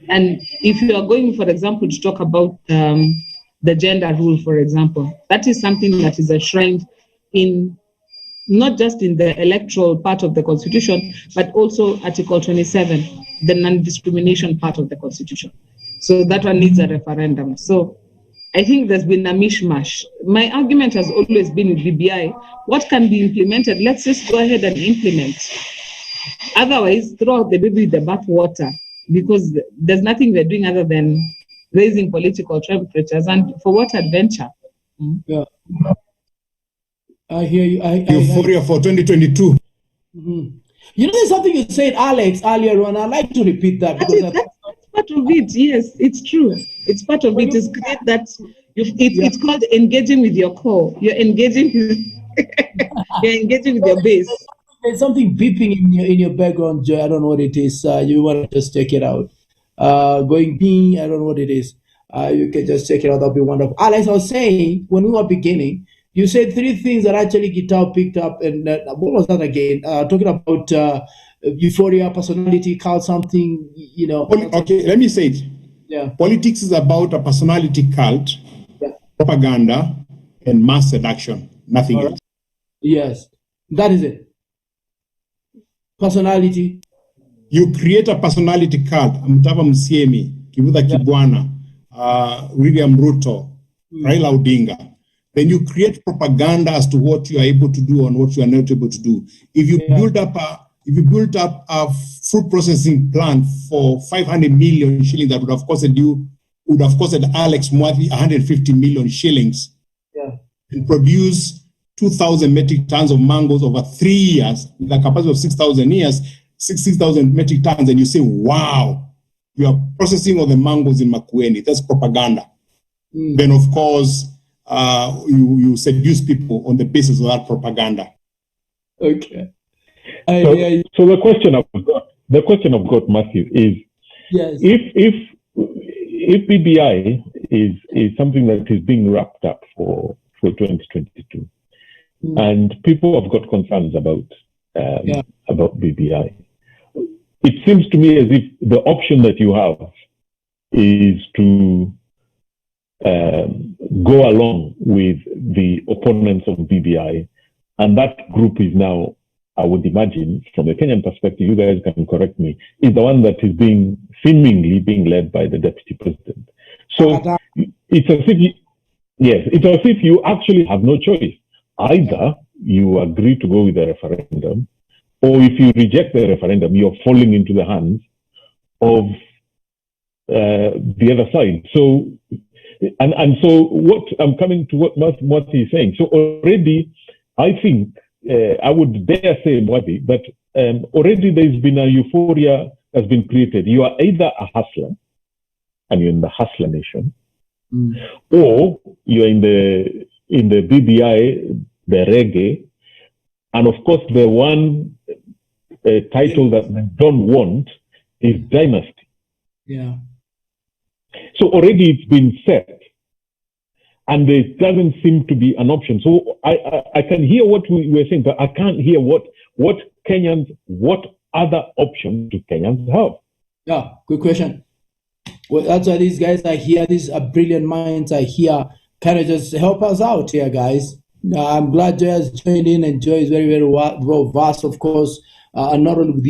And if you are going, for example, to talk about the gender rule, for example, that is something that is enshrined in not just in the electoral part of the Constitution, but also Article 27, the non-discrimination part of the Constitution. So that one needs a referendum. So I think there's been a mishmash. My argument has always been with BBI, what can be implemented? Let's just go ahead and implement. Otherwise, throw out the baby with the bathwater, because there's nothing we're doing other than raising political temperatures. And for what adventure? Yeah. I hear you. Euphoria for 2022. Mm-hmm. You know, there's something you said, Alex, earlier on. I'd like to repeat that. Because that's part of it. Yes, it's true. It's part of it. Is great that it's called engaging with your core. You're engaging with you're engaging with your base. There's something beeping in your background, Joy. I don't know what it is. You want to just check it out. Going ping, I don't know what it is. You can just check it out. That'll be wonderful. Alex, I was saying, when we were beginning, you said three things that actually Guitar picked up. And what was that again? Talking about euphoria, personality, cult, something, you know. Okay, let me say it. Yeah. Politics is about a personality cult, propaganda, and mass seduction. Nothing else. Yes, that is it. Personality. You create a personality cult. Mtava Msiemi, Kivuta Kibwana, William Ruto, Raila Odinga. Then you create propaganda as to what you are able to do and what you are not able to do. If you build up a food processing plant for 500 million shillings, that would have costed Alex Mwathi 150 million shillings, and produce 2,000 metric tons of mangoes over 3 years with a capacity of 6,000 metric tons, and you say, wow, you are processing all the mangoes in Makueni. That's propaganda. Then, of course, you seduce people on the basis of that propaganda. Okay. So the question I've got, Matthew, is if BBI is something that is being wrapped up for 2022, and people have got concerns about BBI, it seems to me as if the option that you have is to go along with the opponents of BBI, and that group is now, I would imagine, from the Kenyan perspective, you guys can correct me, is the one that is seemingly being led by the deputy president. So it's as if you actually have no choice. Either you agree to go with the referendum, or if you reject the referendum, you're falling into the hands of the other side. So, and so what I'm coming to what he's saying. So already, I think I would dare say, Mwadi, that already there's been a euphoria has been created. You are either a hustler, and you're in the hustler nation, or you're in the BBI, the reggae, and of course the one title that they don't want is dynasty. Yeah. So already it's been set, and there doesn't seem to be an option. So I can hear what we were saying, but I can't hear what other options do Kenyans have? Yeah, good question. Well, that's why these guys are here. These are brilliant minds are here. Kind of just help us out here, guys. I'm glad Joy has joined in, and Joy is very, very well vast, of course, and not only with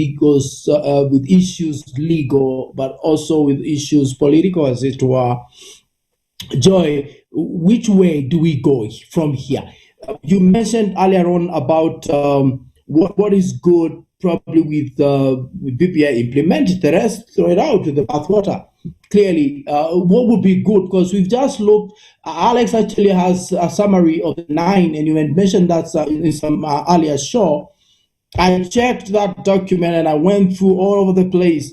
issues legal, but also with issues political, as it were. Joy, which way do we go from here? You mentioned earlier on about what is good, probably with BPI implemented. The rest, throw it out to the bathwater. Clearly, what would be good? Because we've just looked. Alex actually has a summary of the 9, and you had mentioned that in some earlier show. I checked that document and I went through all over the place.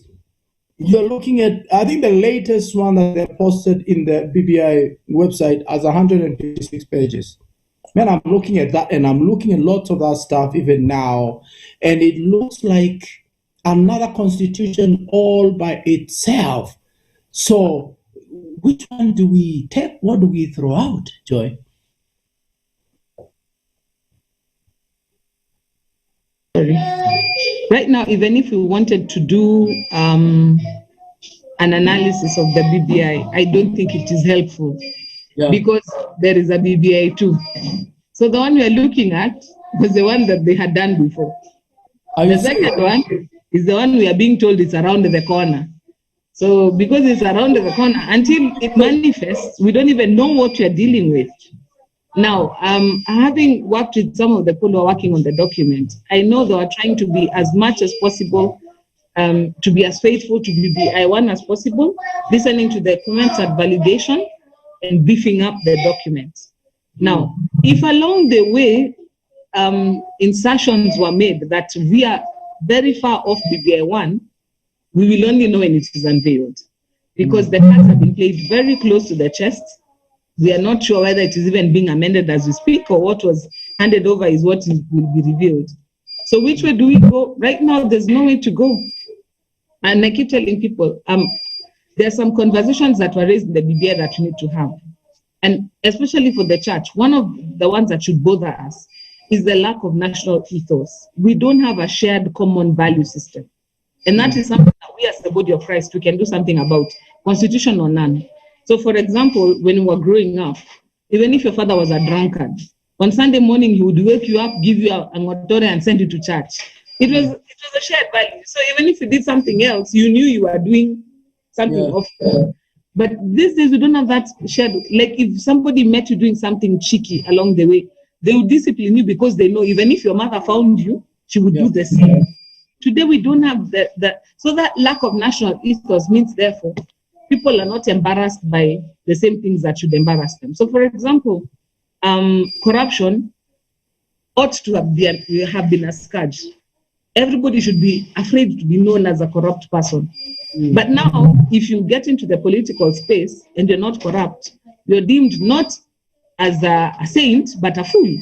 You're looking at, I think the latest one that they posted in the BBI website has 156 pages. Man, I'm looking at that, and I'm looking at lots of that stuff even now, and it looks like another constitution all by itself. So which one do we take? What do we throw out, Joy? Right now, even if we wanted to do an analysis of the BBI, I don't think it is helpful because there is a BBI too. So the one we are looking at was the one that they had done before. The second one is the one we are being told is around the corner. So because it's around the corner, until it manifests, we don't even know what we are dealing with. Now, having worked with some of the people who are working on the document, I know they are trying to be as much as possible, to be as faithful to BBI1 as possible, listening to the comments at validation and beefing up the document. Now, if along the way, insertions were made that we are very far off BBI1, we will only know when it is unveiled, because the cards have been played very close to the chest. We are not sure whether it is even being amended as we speak, or what was handed over is what will be revealed. So which way do we go? Right now, there's no way to go. And I keep telling people, there are some conversations that were raised in the BBI that we need to have. And especially for the church, one of the ones that should bother us is the lack of national ethos. We don't have a shared common value system. And that is something that we as the body of Christ, we can do something about, constitution or none. So for example, when we were growing up, even if your father was a drunkard, on Sunday morning, he would wake you up, give you a ngotore and send you to church. It was a shared value. So even if you did something else, you knew you were doing something off. But these days, we don't have that shared. Like if somebody met you doing something cheeky along the way, they would discipline you because they know even if your mother found you, she would do the same. Today, we don't have that. So that lack of national ethos means, therefore, people are not embarrassed by the same things that should embarrass them. So, for example, corruption ought to have been a scourge. Everybody should be afraid to be known as a corrupt person. But now, if you get into the political space and you're not corrupt, you're deemed not as a saint, but a fool.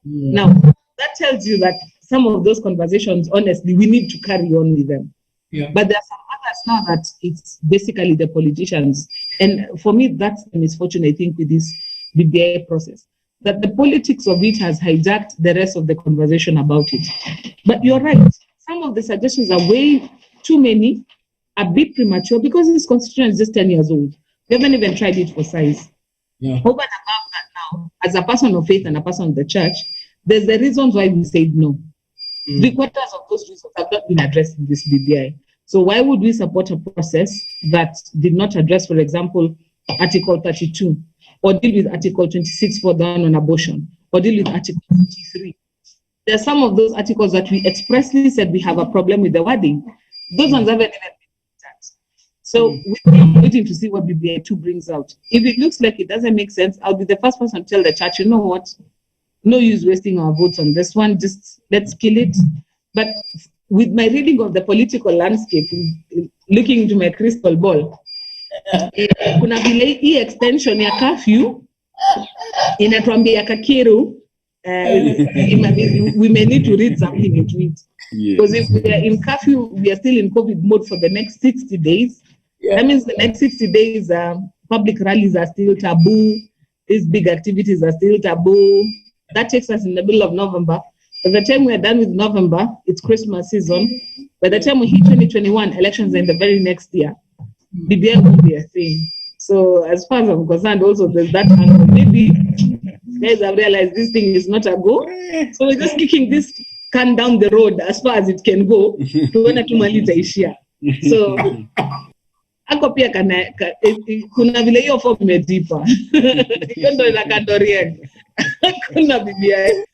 Now, that tells you that some of those conversations, honestly, we need to carry on with them. But there are some others now that it's basically the politicians. And for me, that's the misfortune, I think, with this BBI process, that the politics of it has hijacked the rest of the conversation about it. But you're right. Some of the suggestions are way too many, a bit premature, because this constitution is just 10 years old. We haven't even tried it for size. Over and above that now, as a person of faith and a person of the church, there's the reasons why we said no. 3/4 of those reasons have not been addressed in this BBI. So why would we support a process that did not address, for example, Article 32, or deal with Article 26 for the on abortion, or deal with Article 53? There are some of those articles that we expressly said we have a problem with the wording. Those ones haven't even been looked. So we're waiting to see what BBI 2 brings out. If it looks like it doesn't make sense, I'll be the first person to tell the church, you know what? No use wasting our votes on this one, just let's kill it. But with my reading of the political landscape, looking into my crystal ball, kuna vile hii extension ya curfew inatuambia kakiru, we may need to read something into it. Because if we are in curfew, we are still in COVID mode for the next 60 days. That means the next 60 days, public rallies are still taboo. These big activities are still taboo. That takes us in the middle of November. By the time we are done with November, it's Christmas season. By the time we hit 2021, elections are in the very next year. BBI will be a thing. So as far as I'm concerned, also there's that angle. Maybe guys have realized this thing is not a go. So we're just kicking this can down the road as far as it can go. Tuone tumali itaishia. So ako pia kuna vile hiyo form imejipa. Ikondo ina kandorieng. Kuna BBI.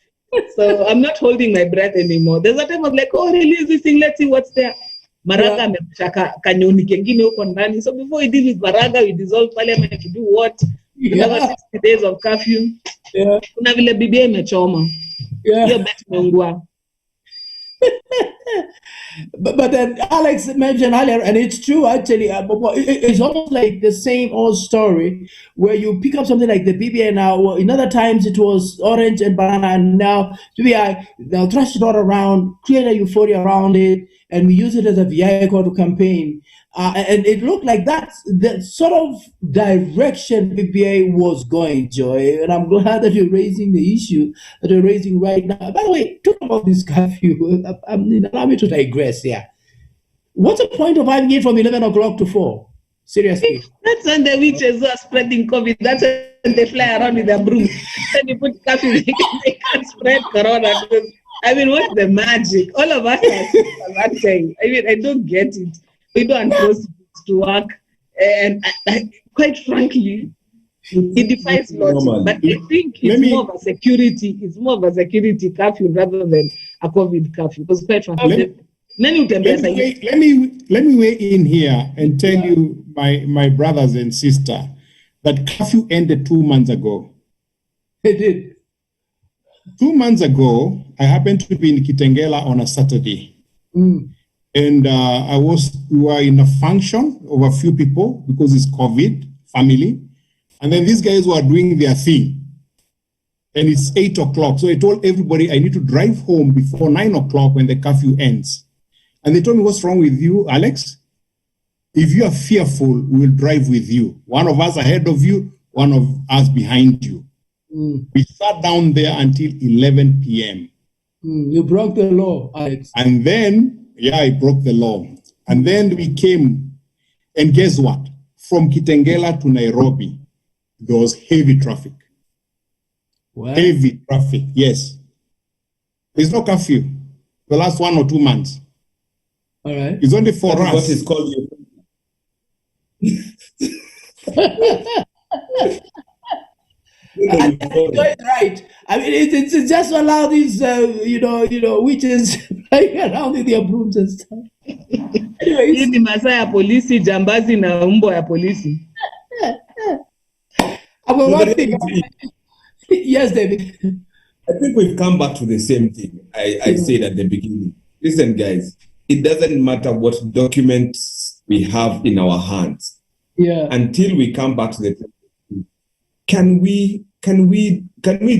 So I'm not holding my breath anymore. There's a time of like, oh, release this thing, let's see what's there. Maraga amechaka kanyoni kengine huko ndani. So before we deal with Maraga, we dissolve parliament to do what? Another 60 days of curfew. Kuna vile BBI imechoma. Hiyo bet imeungua. But then Alex mentioned earlier, and it's true actually. It's almost like the same old story where you pick up something like the BBI now. Well, in other times it was orange and banana, and now BBI they'll thrash it all around, create a euphoria around it, and we use it as a vehicle to campaign. And it looked like that's the sort of direction BBI was going, Joy. And I'm glad that you're raising the issue that you're raising right now. By the way, talk about this curfew. Allow me to digress here. What's the point of having it from 11 o'clock to 4? Seriously. That's when the witches are spreading COVID. That's when they fly around with their brooms. Then you put curfew, they can't spread corona. I mean, what's the magic? All of us are that thing. I mean, I don't get it. We don't force to work, and quite frankly, it defies logic. But I think it's more of a security. It's more of a security curfew rather than a COVID curfew. Because quite frankly, let me weigh in here and tell you, my brothers and sisters, that curfew ended 2 months ago. It did. 2 months ago, I happened to be in Kitengela on a Saturday. And we were in a function of a few people because it's COVID, family. And then these guys were doing their thing. And it's 8 o'clock. So I told everybody I need to drive home before 9 o'clock when the curfew ends. And they told me, what's wrong with you, Alex? If you are fearful, we'll drive with you. One of us ahead of you, one of us behind you. We sat down there until 11 p.m. You broke the law, Alex. And then, I broke the law. And then we came, and guess what? From Kitengela to Nairobi, there was heavy traffic. What? Heavy traffic, yes. There's no curfew the last 1 or 2 months. All right. It's only for us. What is called right. I mean, it's just to allow these, witches flying around with their brooms and stuff. Hii ni masaa ya polisi, jambazi na umbo ya polisi. Yes, David. I think we've come back to the same thing I said at the beginning. Listen, guys, it doesn't matter what documents we have in our hands. Until we come back to the can we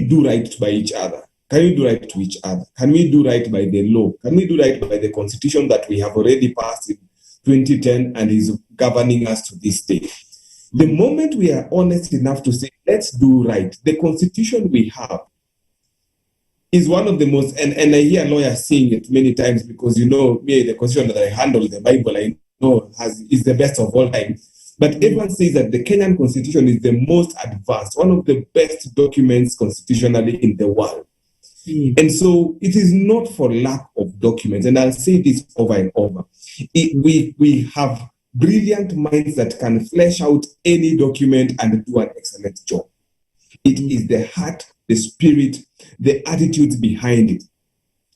do right by each other? Can we do right to each other? Can we do right by the law? Can we do right by the constitution that we have already passed in 2010 and is governing us to this day? The moment we are honest enough to say, let's do right, the constitution we have is one of the most, and I hear lawyers saying it many times because, me, the constitution that I handle, the Bible, I know is the best of all time. But everyone says that the Kenyan constitution is the most advanced, one of the best documents constitutionally in the world. And so it is not for lack of documents. And I'll say this over and over. We have brilliant minds that can flesh out any document and do an excellent job. It is the heart, the spirit, the attitudes behind it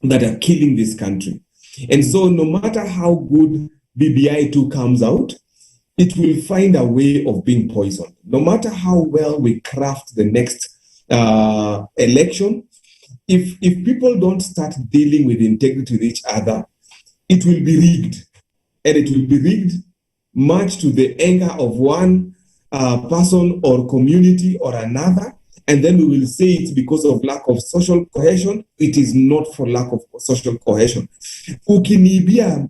that are killing this country. And so no matter how good BBI 2 comes out, it will find a way of being poisoned. No matter how well we craft the next election, if people don't start dealing with integrity with each other, it will be rigged. And it will be rigged much to the anger of one person or community or another. And then we will say it's because of lack of social cohesion. It is not for lack of social cohesion. Ukiniibia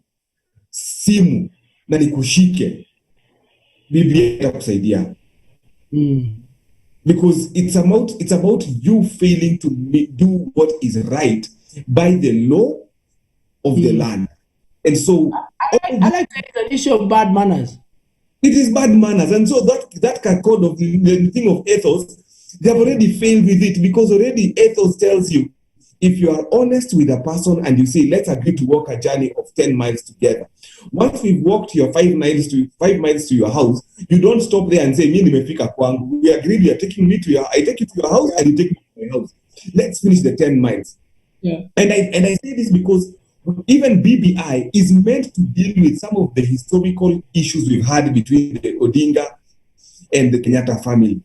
simu na nikushike, BBI itakusaidia. Because it's about you failing to do what is right by the law of the land. And so I like the issue of bad manners. It is bad manners. And so that code of the thing of ethos, they have already failed with it, because already ethos tells you, if you are honest with a person and you say, let's agree to walk a journey of 10 miles together. Once we've walked your 5 miles to your house, you don't stop there and say, me nimefika kwangu. We agreed you are taking me I take you to your house and you take me to my house. Let's finish the 10 miles. Yeah. And I say this because even BBI is meant to deal with some of the historical issues we've had between the Odinga and the Kenyatta family.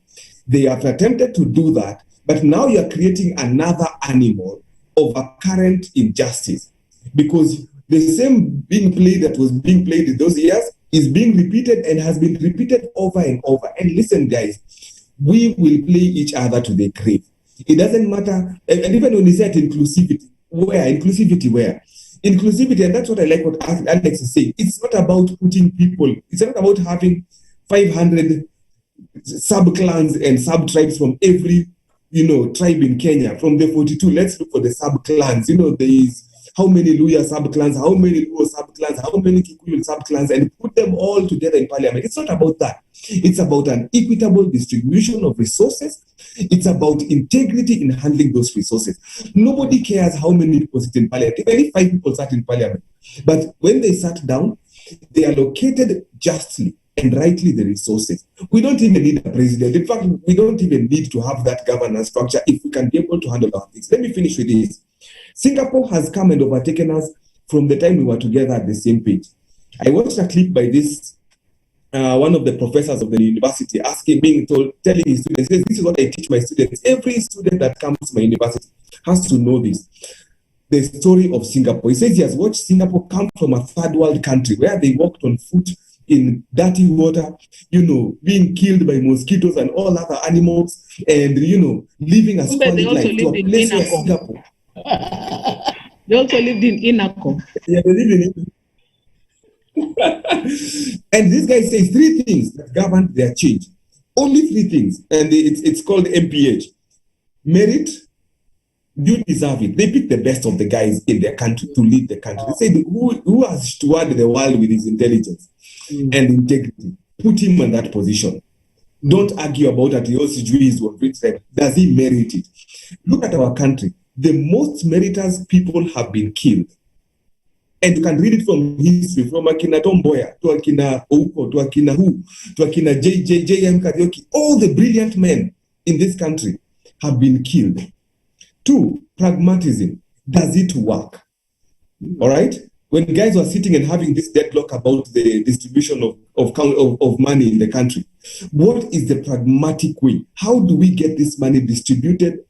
They have attempted to do that, but now you're creating another animal of a current injustice. because the same being played that was being played in those years is being repeated and has been repeated over and over. And listen, guys, we will play each other to the grave. It doesn't matter. And even when he said inclusivity, where? Inclusivity, and that's what I like what Alex is saying. It's not about putting people, it's not about having 500 sub-clans and sub-tribes from every, tribe in Kenya. From the 42, let's look for the sub-clans. There is how many Luya sub-clans, how many Luo sub-clans, how many Kikuyu sub-clans, and put them all together in parliament. It's not about that. It's about an equitable distribution of resources. It's about integrity in handling those resources. Nobody cares how many people sit in parliament, even if 5 people sat in parliament. But when they sat down, they allocated justly and rightly the resources. We don't even need a president. In fact, we don't even need to have that governance structure if we can be able to handle our things. Let me finish with this. Singapore has come and overtaken us from the time we were together at the same page. I watched a clip by this, one of the professors of the university telling his students, this is what I teach my students. Every student that comes to my university has to know this. The story of Singapore. He says he has watched Singapore come from a third world country where they walked on foot in dirty water, being killed by mosquitoes and all other animals, and, living a squalid life to a place where Singapore. They also lived in Inako. Yeah, they live in Inako. And this guy says 3 things that governed their change. Only 3 things. And it's called MPH. Merit, you deserve it. They pick the best of the guys in their country to lead the country. They say, who has stewarded the world with his intelligence and integrity? Put him in that position. Don't argue about that. Does he merit it? Look at our country. The most meritorious people have been killed. And you can read it from history, from Akina Tomboya, to Akina Ouko, to Akina Hu, to Akina J.M. Kadioki. All the brilliant men in this country have been killed. 2, pragmatism. Does it work? All right? When guys were sitting and having this deadlock about the distribution of money in the country, what is the pragmatic way? How do we get this money distributed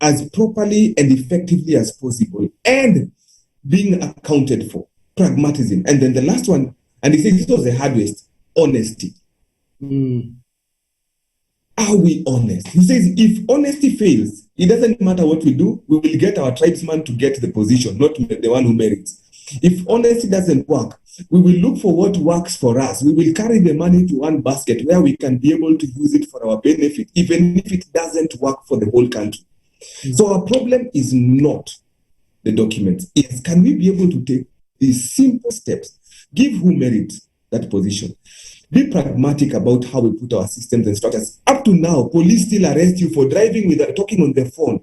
as properly and effectively as possible and being accounted for? Pragmatism. And then the last one, and he says this was the hardest, honesty. Are we honest? He says if honesty fails, it doesn't matter what we do, we will get our tribesman to get the position, not the one who merits. If honesty doesn't work, we will look for what works for us. We will carry the money to one basket where we can be able to use it for our benefit, even if it doesn't work for the whole country. So our problem is not the documents. It's can we be able to take these simple steps, give who merits that position, be pragmatic about how we put our systems and structures. Up to now, police still arrest you for driving without talking on the phone,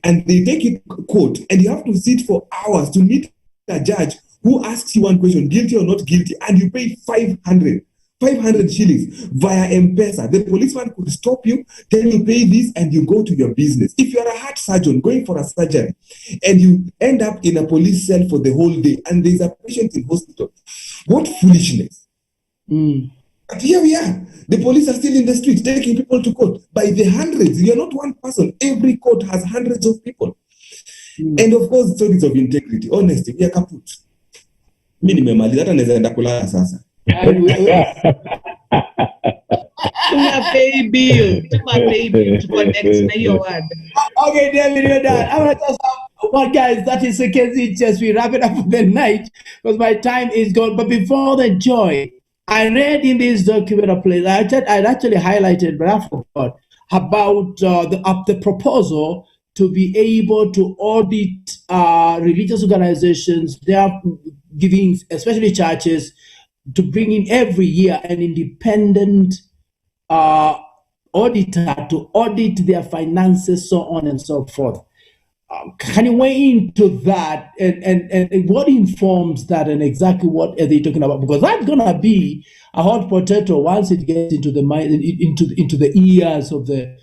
and they take you to court, and you have to sit for hours to meet a judge who asks you one question, guilty or not guilty, and you pay 500 shillings via M-Pesa. The policeman could stop you, tell you pay this, and you go to your business. If you are a heart surgeon going for a surgery, and you end up in a police cell for the whole day, and there is a patient in hospital, what foolishness. But here we are. The police are still in the streets taking people to court by the hundreds. You're not one person. Every court has hundreds of people. And of course, stories of integrity, honesty, we are kaput. Minimum, that anaenda kulala sasa. To pay bill to connect na your word. Okay, David, you're done. I'm gonna just have one, guys. That is the case. Just we wrap it up for the night because my time is gone. But before the joy, I read in this document a place. I'd actually highlighted, but I forgot about the proposal to be able to audit religious organizations. They are giving, especially churches, to bring in every year an independent auditor to audit their finances, so on and so forth. Can you weigh into that and what informs that and exactly what are they talking about? Because that's gonna be a hot potato once it gets into the mind, into the ears of the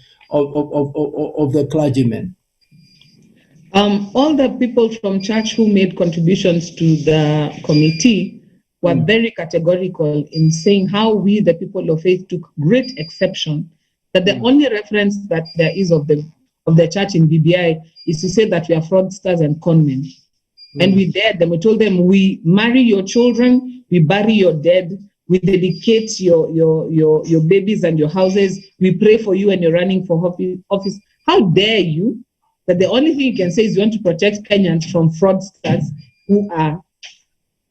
clergymen. All the people from church who made contributions to the committee were very categorical in saying how we, the people of faith, took great exception that the only reference that there is of the church in BBI is to say that we are fraudsters and conmen. And we dared them. We told them, we marry your children, we bury your dead, we dedicate your babies and your houses, we pray for you and you're running for office. How dare you? That the only thing you can say is you want to protect Kenyans from fraudsters who are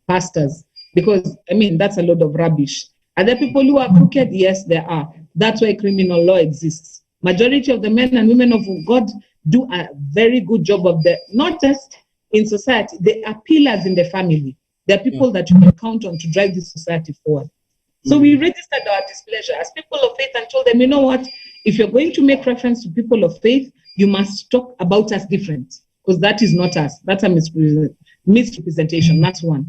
pastors. Because, I mean, that's a load of rubbish. Are there people who are crooked? Yes, there are. That's why criminal law exists. Majority of the men and women of God do a very good job of not just in society, they are pillars in the family. They're people that you can count on to drive this society forward. So we registered our displeasure as people of faith and told them, you know what, if you're going to make reference to people of faith, you must talk about us different, because that is not us. That's a misrepresentation. That's one.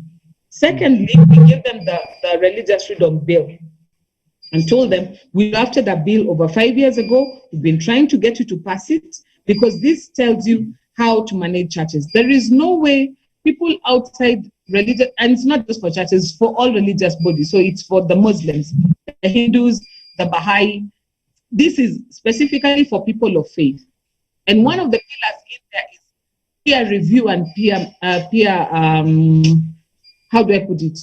Secondly, we gave them the religious freedom bill and told them, we drafted a bill over 5 years ago. We've been trying to get you to pass it because this tells you how to manage churches. There is no way people outside religion, and it's not just for churches, it's for all religious bodies. So it's for the Muslims, the Hindus, the Baha'i. This is specifically for people of faith. And one of the pillars in there is peer review and how do I put it?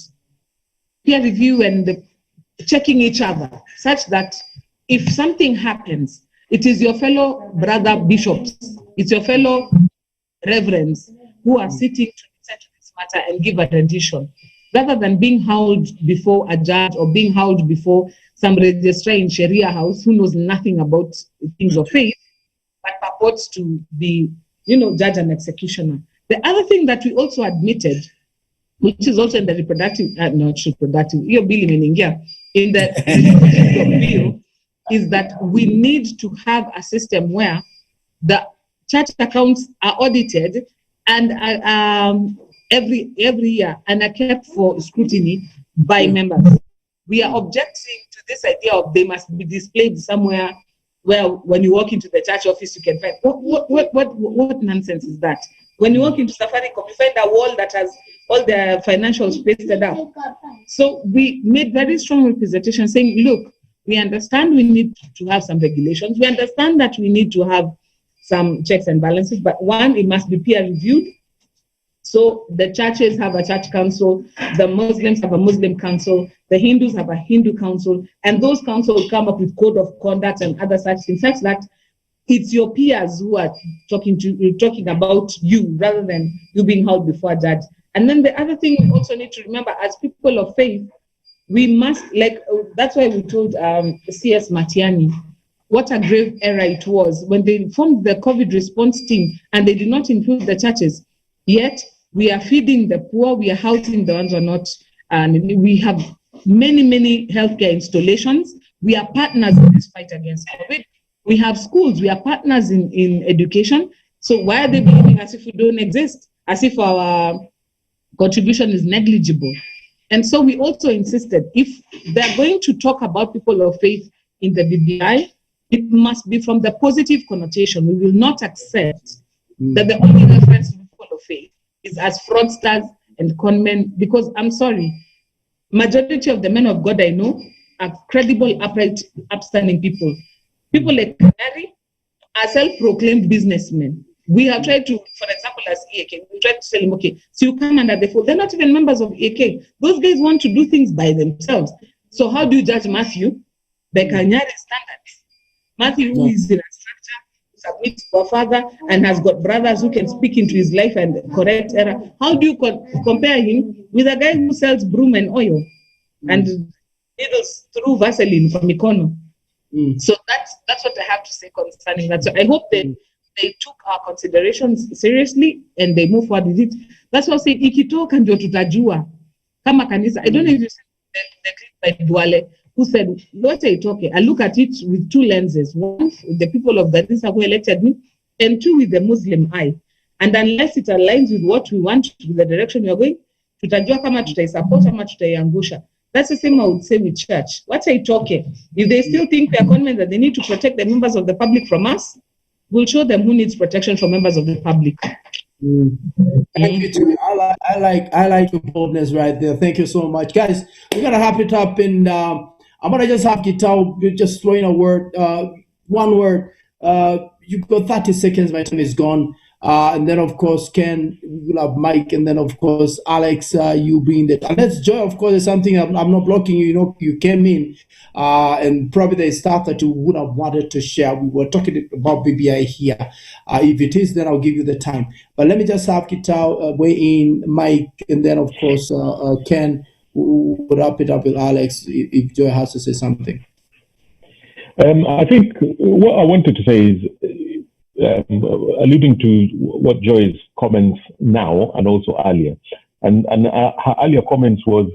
Peer review and checking each other, such that if something happens, it is your fellow brother bishops, it's your fellow reverends who are sitting to listen to this matter and give a rendition, rather than being held before a judge or being held before some registrar in Sharia house who knows nothing about things of faith, but purports to be, judge and executioner. The other thing that we also admitted, which is also in the in the bill, is that we need to have a system where the church accounts are audited and every year and are kept for scrutiny by members. We are objecting to this idea of they must be displayed somewhere where when you walk into the church office you can find what nonsense is that? When you walk into Safaricom, you find a wall that has all the financials pasted up. So we made very strong representation saying, look, we understand we need to have some regulations. We understand that we need to have some checks and balances, but one, it must be peer reviewed. So the churches have a church council, the Muslims have a Muslim council, the Hindus have a Hindu council, and those councils come up with code of conduct and other such things, such that it's your peers who are talking about you rather than you being held before a judge. And then the other thing we also need to remember, as people of faith, we must, that's why we told CS Matiani what a grave error it was when they formed the COVID response team and they did not include the churches. Yet we are feeding the poor, we are housing the ones who are not, and we have many healthcare installations. We are partners in this fight against COVID. We have schools, we are partners in education. So why are they behaving as if we don't exist? As if our contribution is negligible? And so we also insisted, if they're going to talk about people of faith in the BBI, it must be from the positive connotation. We will not accept that the only reference to people of faith is as fraudsters and conmen, because I'm sorry, majority of the men of God I know are credible, upright, upstanding people. People like Mary are self-proclaimed businessmen. We have tried to, for example, as EAK, we tried to tell them, okay, so you come under the fold. They're not even members of EAK. Those guys want to do things by themselves. So how do you judge Matthew? By Kanyari standards. Matthew, who is in a structure, submits to a father, and has got brothers who can speak into his life and correct error. How do you compare him with a guy who sells broom and oil and needles through Vaseline from Mikono? So that's what I have to say concerning that. So I hope that they took our considerations seriously and they move forward with it. That's why I say ikitoka ndio tutajua kama kanisa. I don't know if you see the clip by Duale who said, what I talk, I look at it with two lenses. One, the people of Garissa who elected me, and two, with the Muslim eye. And unless it aligns with what we want, with the direction we are going, tutajua kama tutaisupport ama tutaiangusha. That's the same I would say with church. What I talk, if they still think we are convinced that they need to protect the members of the public from us, we'll show them who needs protection from members of the public. Thank you, too. I like your boldness right there. Thank you so much, guys. We're gonna wrap it up, and I'm gonna just have Gitao just throw in a word, one word. You've got 30 seconds. My time is gone. And then, of course, Ken, we'll have Mike, and then, of course, Alex, you being there. And that's Joy, of course, is something I'm not blocking you. You know, you came in, and probably there's stuff that you would have wanted to share. We were talking about BBI here. If it is, then I'll give you the time. But let me just have Kitao weigh in, Mike, and then, of course, Ken. We'll wrap it up with Alex if Joy has to say something. I think what I wanted to say is, alluding to what Joy's comments now and also earlier, and her earlier comments was,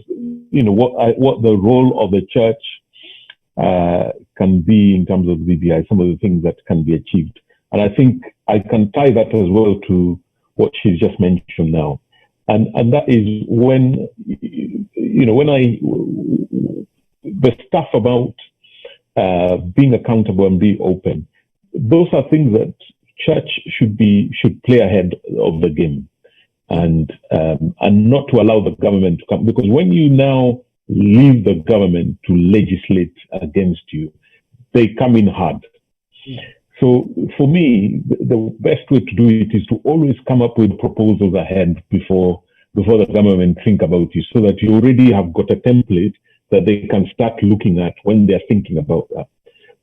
you know, what the role of the church can be in terms of BBI, some of the things that can be achieved, and I think I can tie that as well to what she's just mentioned now, and that is when, you know, when the stuff about being accountable and be open, those are things that church should play ahead of the game, and not to allow the government to come, because when you now leave the government to legislate against you, they come in hard. So for me, the best way to do it is to always come up with proposals ahead before the government think about you, so that you already have got a template that they can start looking at when they're thinking about that.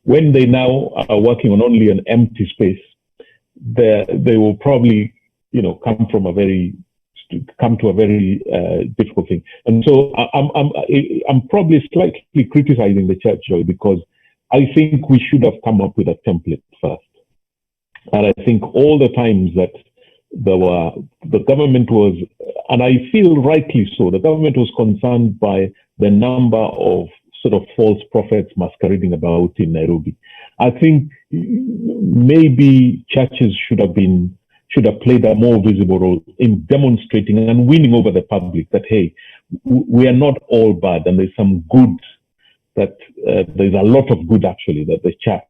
When they now are working on only an empty space, they will probably, you know, come to a very difficult thing. And so I'm probably slightly criticizing the church, Joy, because I think we should have come up with a template first. And I think all the times that the government was, and I feel rightly so, the government was concerned by the number of sort of false prophets masquerading about in Nairobi. I think maybe churches should have played a more visible role in demonstrating and winning over the public that, hey, we are not all bad, and there's some good, that there's a lot of good actually that the church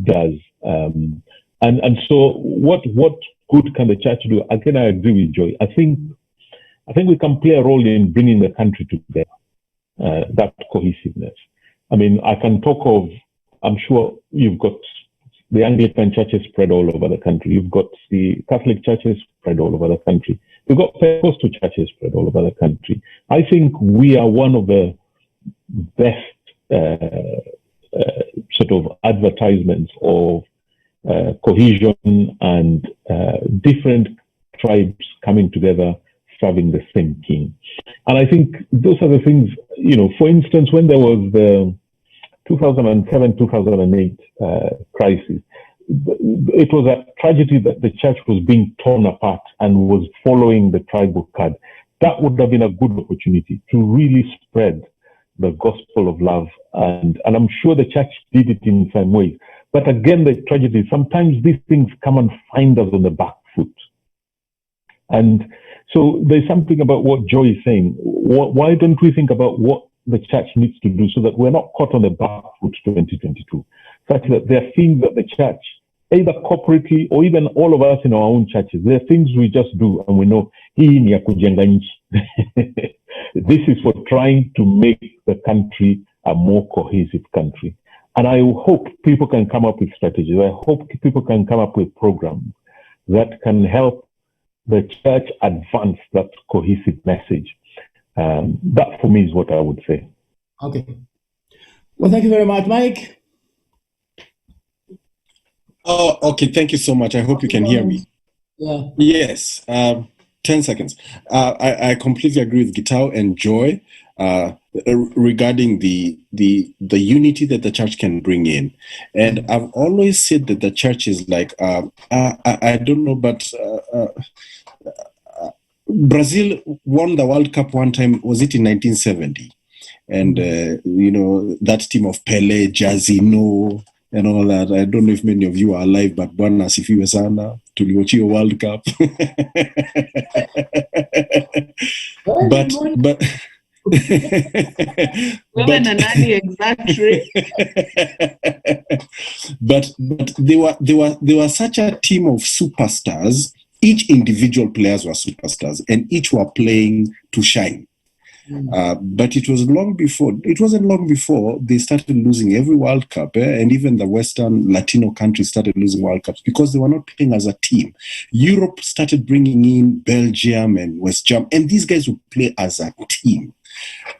does. And so what good can the church do? Again, I agree with Joy. I think we can play a role in bringing the country together, that cohesiveness. I mean, I can talk of, I'm sure you've got the Anglican churches spread all over the country. You've got the Catholic churches spread all over the country. You've got Pentecostal churches spread all over the country. I think we are one of the best sort of advertisements of cohesion and different tribes coming together, serving the same king. And I think those are the things, you know, for instance, when there was the 2007-2008 crisis, it was a tragedy that the church was being torn apart and was following the tribal card. That would have been a good opportunity to really spread the gospel of love. And I'm sure the church did it in some ways. But again, the tragedy, sometimes these things come and find us on the back foot. And so there's something about what Joy is saying. Why don't we think about what the church needs to do so that we're not caught on the back foot 2022, such that there are things that the church, either corporately or even all of us in our own churches, there are things we just do and we know, hii ni ya kujenga nchi. This is for trying to make the country a more cohesive country. And I hope people can come up with strategies. I hope people can come up with programs that can help the church advance that cohesive message. That for me is what I would say. Okay. Well, thank you very much, Mike. Oh, okay. Thank you so much. I hope you can hear me. Yeah. Yes. 10 seconds. I completely agree with Gitao and Joy regarding the unity that the church can bring in. And I've always said that the church is like, I don't know, but Brazil won the World Cup one time, was it in 1970? And, you know, that team of Pele, Jazino, and all that. I don't know if many of you are alive, but Bwana asifiwe sana, tuliwachia World Cup. but they were such a team of superstars. Each individual players were superstars, and each were playing to shine. But it wasn't long before they started losing every World Cup, and even the Western Latino countries started losing World Cups because they were not playing as a team. Europe started bringing in Belgium and West Germany, and these guys would play as a team.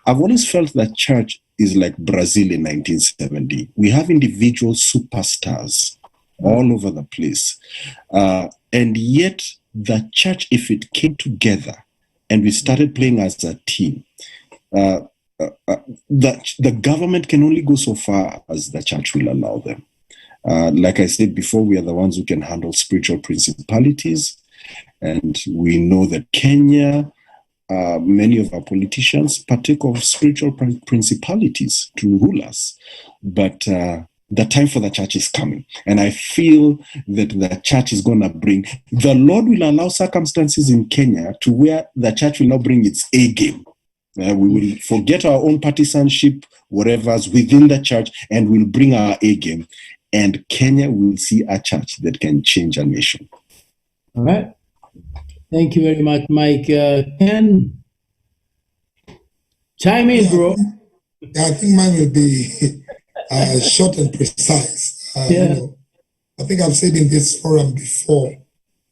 I've always felt that church is like Brazil in 1970. We have individual superstars all over the place. And yet the church, if it came together and we started playing as a team, the government can only go so far as the church will allow them. Like I said before, we are the ones who can handle spiritual principalities. And we know that Kenya, many of our politicians partake of spiritual principalities to rule us. But the time for the church is coming. And I feel that the church is going to the Lord will allow circumstances in Kenya to where the church will now bring its A game. We will forget our own partisanship, whatever's within the church, and we'll bring our A game. And Kenya will see a church that can change a nation. All right. Thank you very much, Mike. Ken, chime in, bro. I think mine will be short and precise. You know, I think I've said in this forum before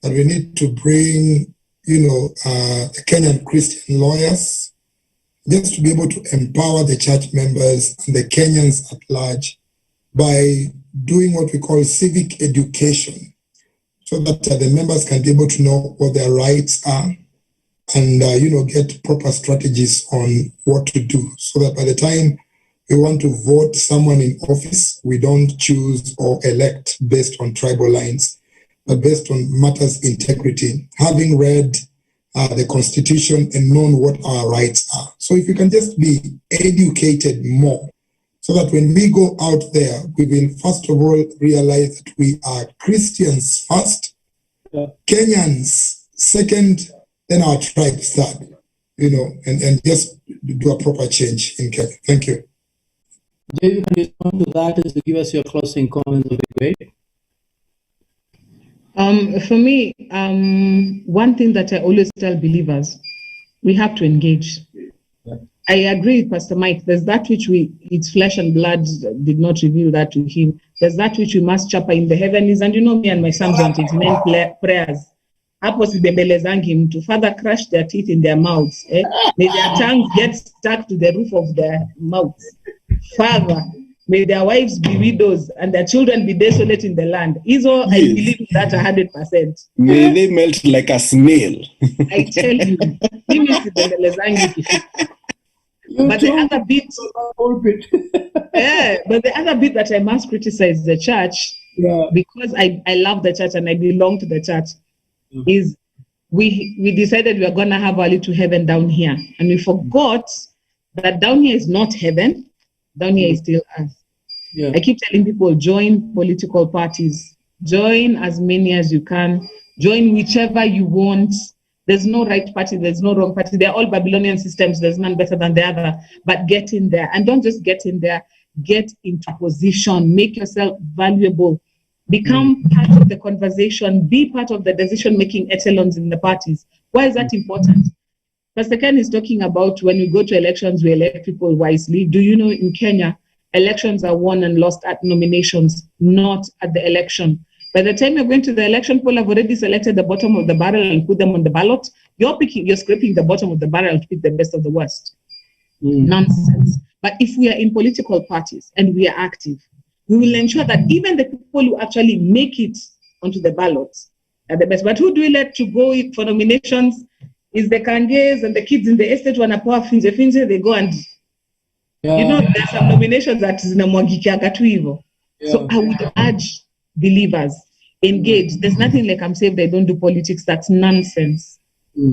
that we need to bring, the Kenyan Christian lawyers just to be able to empower the church members and the Kenyans at large by doing what we call civic education, so that the members can be able to know what their rights are and, get proper strategies on what to do, so that by the time we want to vote someone in office, we don't choose or elect based on tribal lines, but based on matters integrity, having read the Constitution and known what our rights are. So if you can just be educated more, so that when we go out there, we will first of all realize that we are Christians first, Kenyans second, then our tribes third, and just do a proper change in Kenya. Thank you. Jay, you can respond to that as to give us your closing comments of the great. For me, one thing that I always tell believers, we have to engage. I agree with Pastor Mike. There's that which it's flesh and blood did not reveal that to him. There's that which we must chapa in the heavens. And me and my Psalms 129 prayers. Hapo sibembelezangi mtu. Father, crush their teeth in their mouths. May their tongues get stuck to the roof of their mouths. Father, may their wives be widows and their children be desolate in the land. I believe that 100%. May they melt like a snail. I tell you. But the other bit, but the other bit that I must criticize the church, because I love the church and I belong to the church, is we decided we are going to have a little heaven down here, and we forgot that down here is not heaven. Down here is still earth. I keep telling people, join political parties, join as many as you can, join whichever you want. There's no right party, there's no wrong party. They're all Babylonian systems. There's none better than the other. But get in there. And don't just get in there. Get into position. Make yourself valuable. Become part of the conversation. Be part of the decision-making echelons in the parties. Why is that important? Pastor Ken is talking about when we go to elections, we elect people wisely. Do you know in Kenya, elections are won and lost at nominations, not at the election. By the time you're going to the election poll, I've already selected the bottom of the barrel and put them on the ballot. You're scraping the bottom of the barrel to pick the best of the worst. Nonsense. But if we are in political parties and we are active, we will ensure that even the people who actually make it onto the ballot are the best. But who do we let to go for nominations? Is the Kanges and the kids in the estate wanapoa finje, they go and, there's some nominations that zinamwagikiaga tu hivyo. So I would urge believers, engage. There's nothing like I'm saved, I don't do politics. That's nonsense.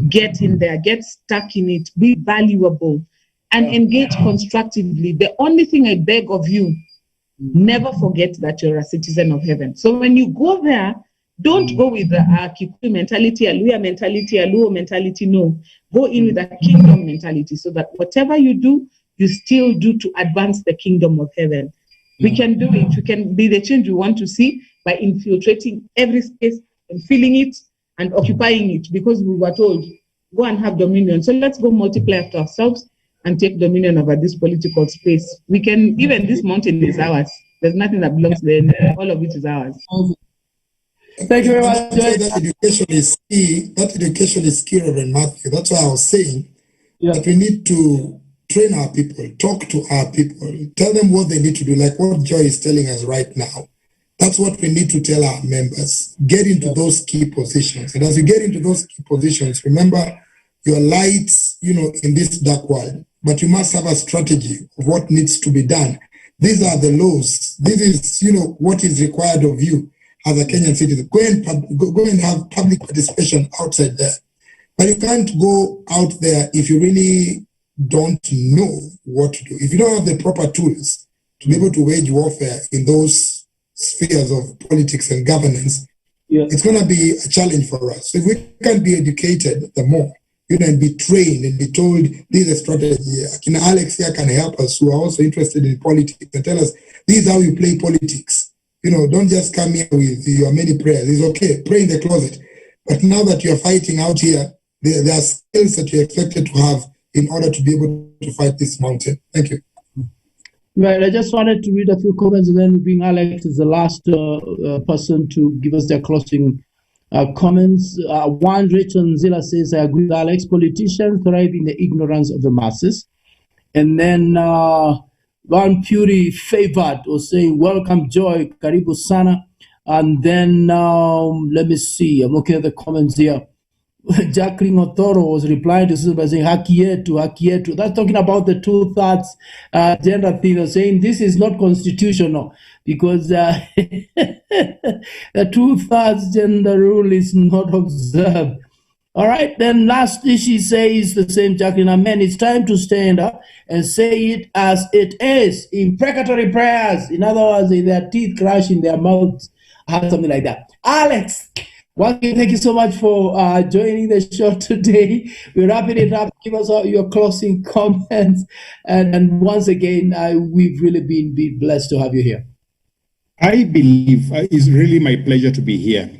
Get in there, get stuck in it, be valuable, and engage constructively. The only thing I beg of you, never forget that you're a citizen of heaven. So when you go there, don't go with the Kikuyu mentality, Aluya mentality, Aluo mentality. No, go in with a kingdom mentality, so that whatever you do, you still do to advance the kingdom of heaven. We can do it. We can be the change we want to see by infiltrating every space and filling it and occupying it, because we were told, go and have dominion. So let's go multiply after ourselves and take dominion over this political space. We can, even this mountain is ours. There's nothing that belongs there. All of it is ours. Thank you very much. That education is key. That education is key, Reverend Matthew. That's why I was saying that we need to train our people, talk to our people, tell them what they need to do, like what Joy is telling us right now. That's what we need to tell our members. Get into those key positions. And as you get into those key positions, remember your lights, in this dark world. But you must have a strategy of what needs to be done. These are the laws. This is, what is required of you as a Kenyan citizen. Go and have public participation outside there. But you can't go out there if you really don't know what to do. If you don't have the proper tools to be able to wage warfare in those spheres of politics and governance, it's going to be a challenge for us. So if we can be educated, the more, and be trained and be told this is a strategy. Alex here can help us who are also interested in politics and tell us this is how you play politics. Don't just come here with your many prayers. It's okay, pray in the closet. But now that you're fighting out here, there are skills that you're expected to have in order to be able to fight this mountain. Thank you. Right, I just wanted to read a few comments and then bring Alex as the last person to give us their closing comments. One, Rachel Nzila says, I agree with Alex, politicians thrive in the ignorance of the masses. And then Van Puri Favored was saying, welcome Joy, Karibu Sana. And then let me see, I'm looking at the comments here. Jacqueline Otoro was replying to by saying Hakietu. That's talking about the 2/3 gender thing. They're saying this is not constitutional because the 2/3 gender rule is not observed. All right, then lastly, she says the same, Jacqueline, amen. It's time to stand up and say it as it is. Imprecatory prayers. In other words, their teeth crash in their mouths, something like that. Alex, once again, thank you so much for joining the show today. We're wrapping it up. Give us all your closing comments. And once again, we've really been blessed to have you here. I believe it's really my pleasure to be here.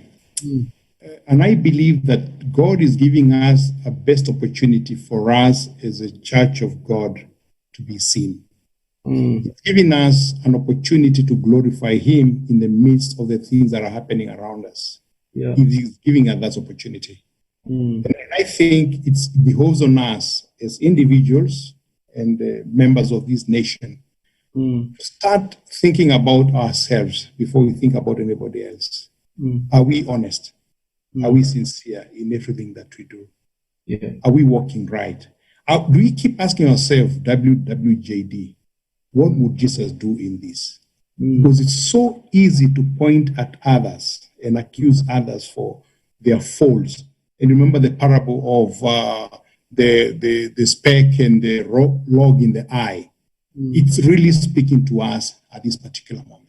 And I believe that God is giving us a best opportunity for us as a church of God to be seen. It's giving us an opportunity to glorify Him in the midst of the things that are happening around us. He's giving us that opportunity. And I think it behoves on us as individuals and members of this nation to start thinking about ourselves before we think about anybody else. Are we honest? Are we sincere in everything that we do? Are we walking right? Do we keep asking ourselves, WWJD, what would Jesus do in this? Because it's so easy to point at others and accuse others for their faults. And remember the parable of the speck and the log in the eye. It's really speaking to us at this particular moment.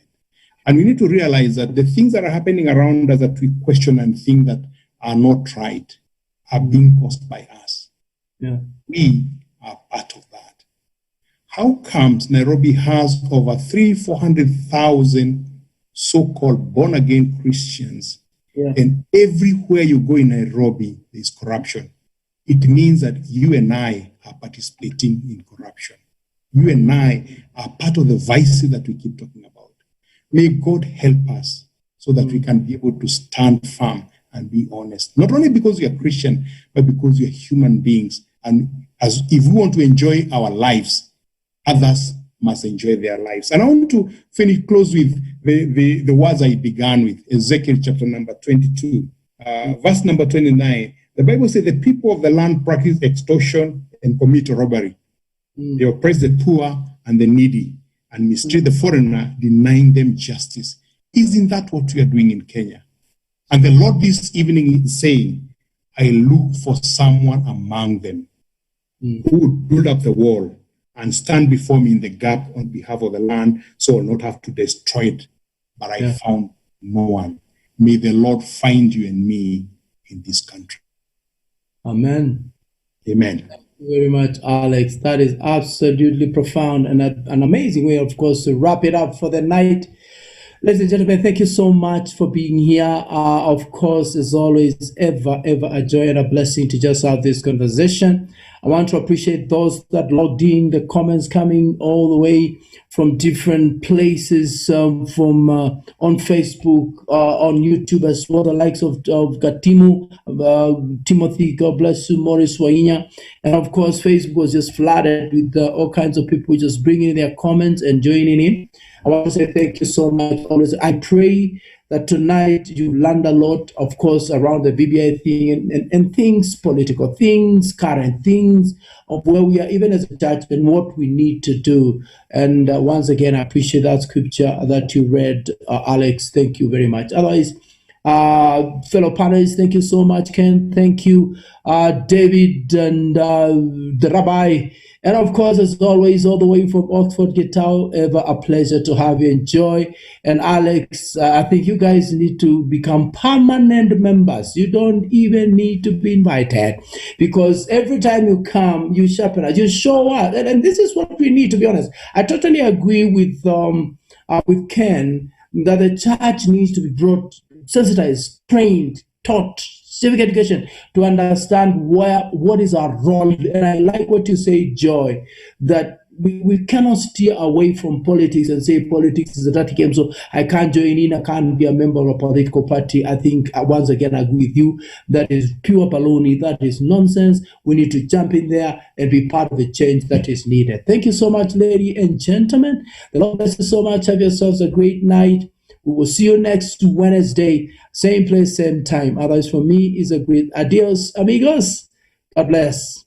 And we need to realize that the things that are happening around us that we question and think that are not right are being caused by us. We are part of that. How comes Nairobi has over 400,000 so-called born-again Christians, and everywhere you go in Nairobi, there's corruption? It means that you and I are participating in corruption. You and I are part of the vices that we keep talking about. May God help us so that we can be able to stand firm and be honest. Not only because we are Christian, but because we are human beings. And as if we want to enjoy our lives, others must enjoy their lives. And I want to close with the words I began with, Ezekiel chapter number 22, verse number 29. The Bible says the people of the land practice extortion and commit robbery. They oppress the poor and the needy and mistreat the foreigner, denying them justice. Isn't that what we are doing in Kenya? And the Lord this evening is saying, I look for someone among them who would build up the wall and stand before me in the gap on behalf of the land so I'll not have to destroy it. But I found no one. May the Lord find you and me in this country. Amen. Amen. Thank you very much, Alex. That is absolutely profound and an amazing way, of course, to wrap it up for the night. Ladies and gentlemen, thank you so much for being here. Of course, as always, ever a joy and a blessing to just have this conversation. I want to appreciate those that logged in, the comments coming all the way from different places, from on Facebook, on YouTube as well, the likes of Gatimu, Timothy, God bless you, Morris Wainya. And of course, Facebook was just flooded with all kinds of people just bringing in their comments and joining in. I want to say thank you so much. Always, I pray that tonight you learned a lot, of course, around the BBI thing and things, political things, current things, of where we are, even as a church, and what we need to do. And once again, I appreciate that scripture that you read, Alex. Thank you very much. Otherwise, fellow panelists, thank you so much, Ken. Thank you, David and the Rabbi. And of course, as always, all the way from Oxford, Gitao, ever a pleasure to have you. Enjoy. And Alex, I think you guys need to become permanent members. You don't even need to be invited, because every time you come, you sharpen us, you show up. And this is what we need, to be honest. I totally agree with Ken that the church needs to be brought, sensitized, trained, taught, civic education, to understand what is our role. And I like what you say, Joy, that we cannot steer away from politics and say politics is a dirty game, so I can't join in, I can't be a member of a political party. I think, once again, I agree with you. That is pure baloney. That is nonsense. We need to jump in there and be part of the change that is needed. Thank you so much, ladies and gentlemen. The Lord bless you so much. Have yourselves a great night. We will see you next Wednesday, same place, same time. Otherwise, for me, is a great adios, amigos. God bless.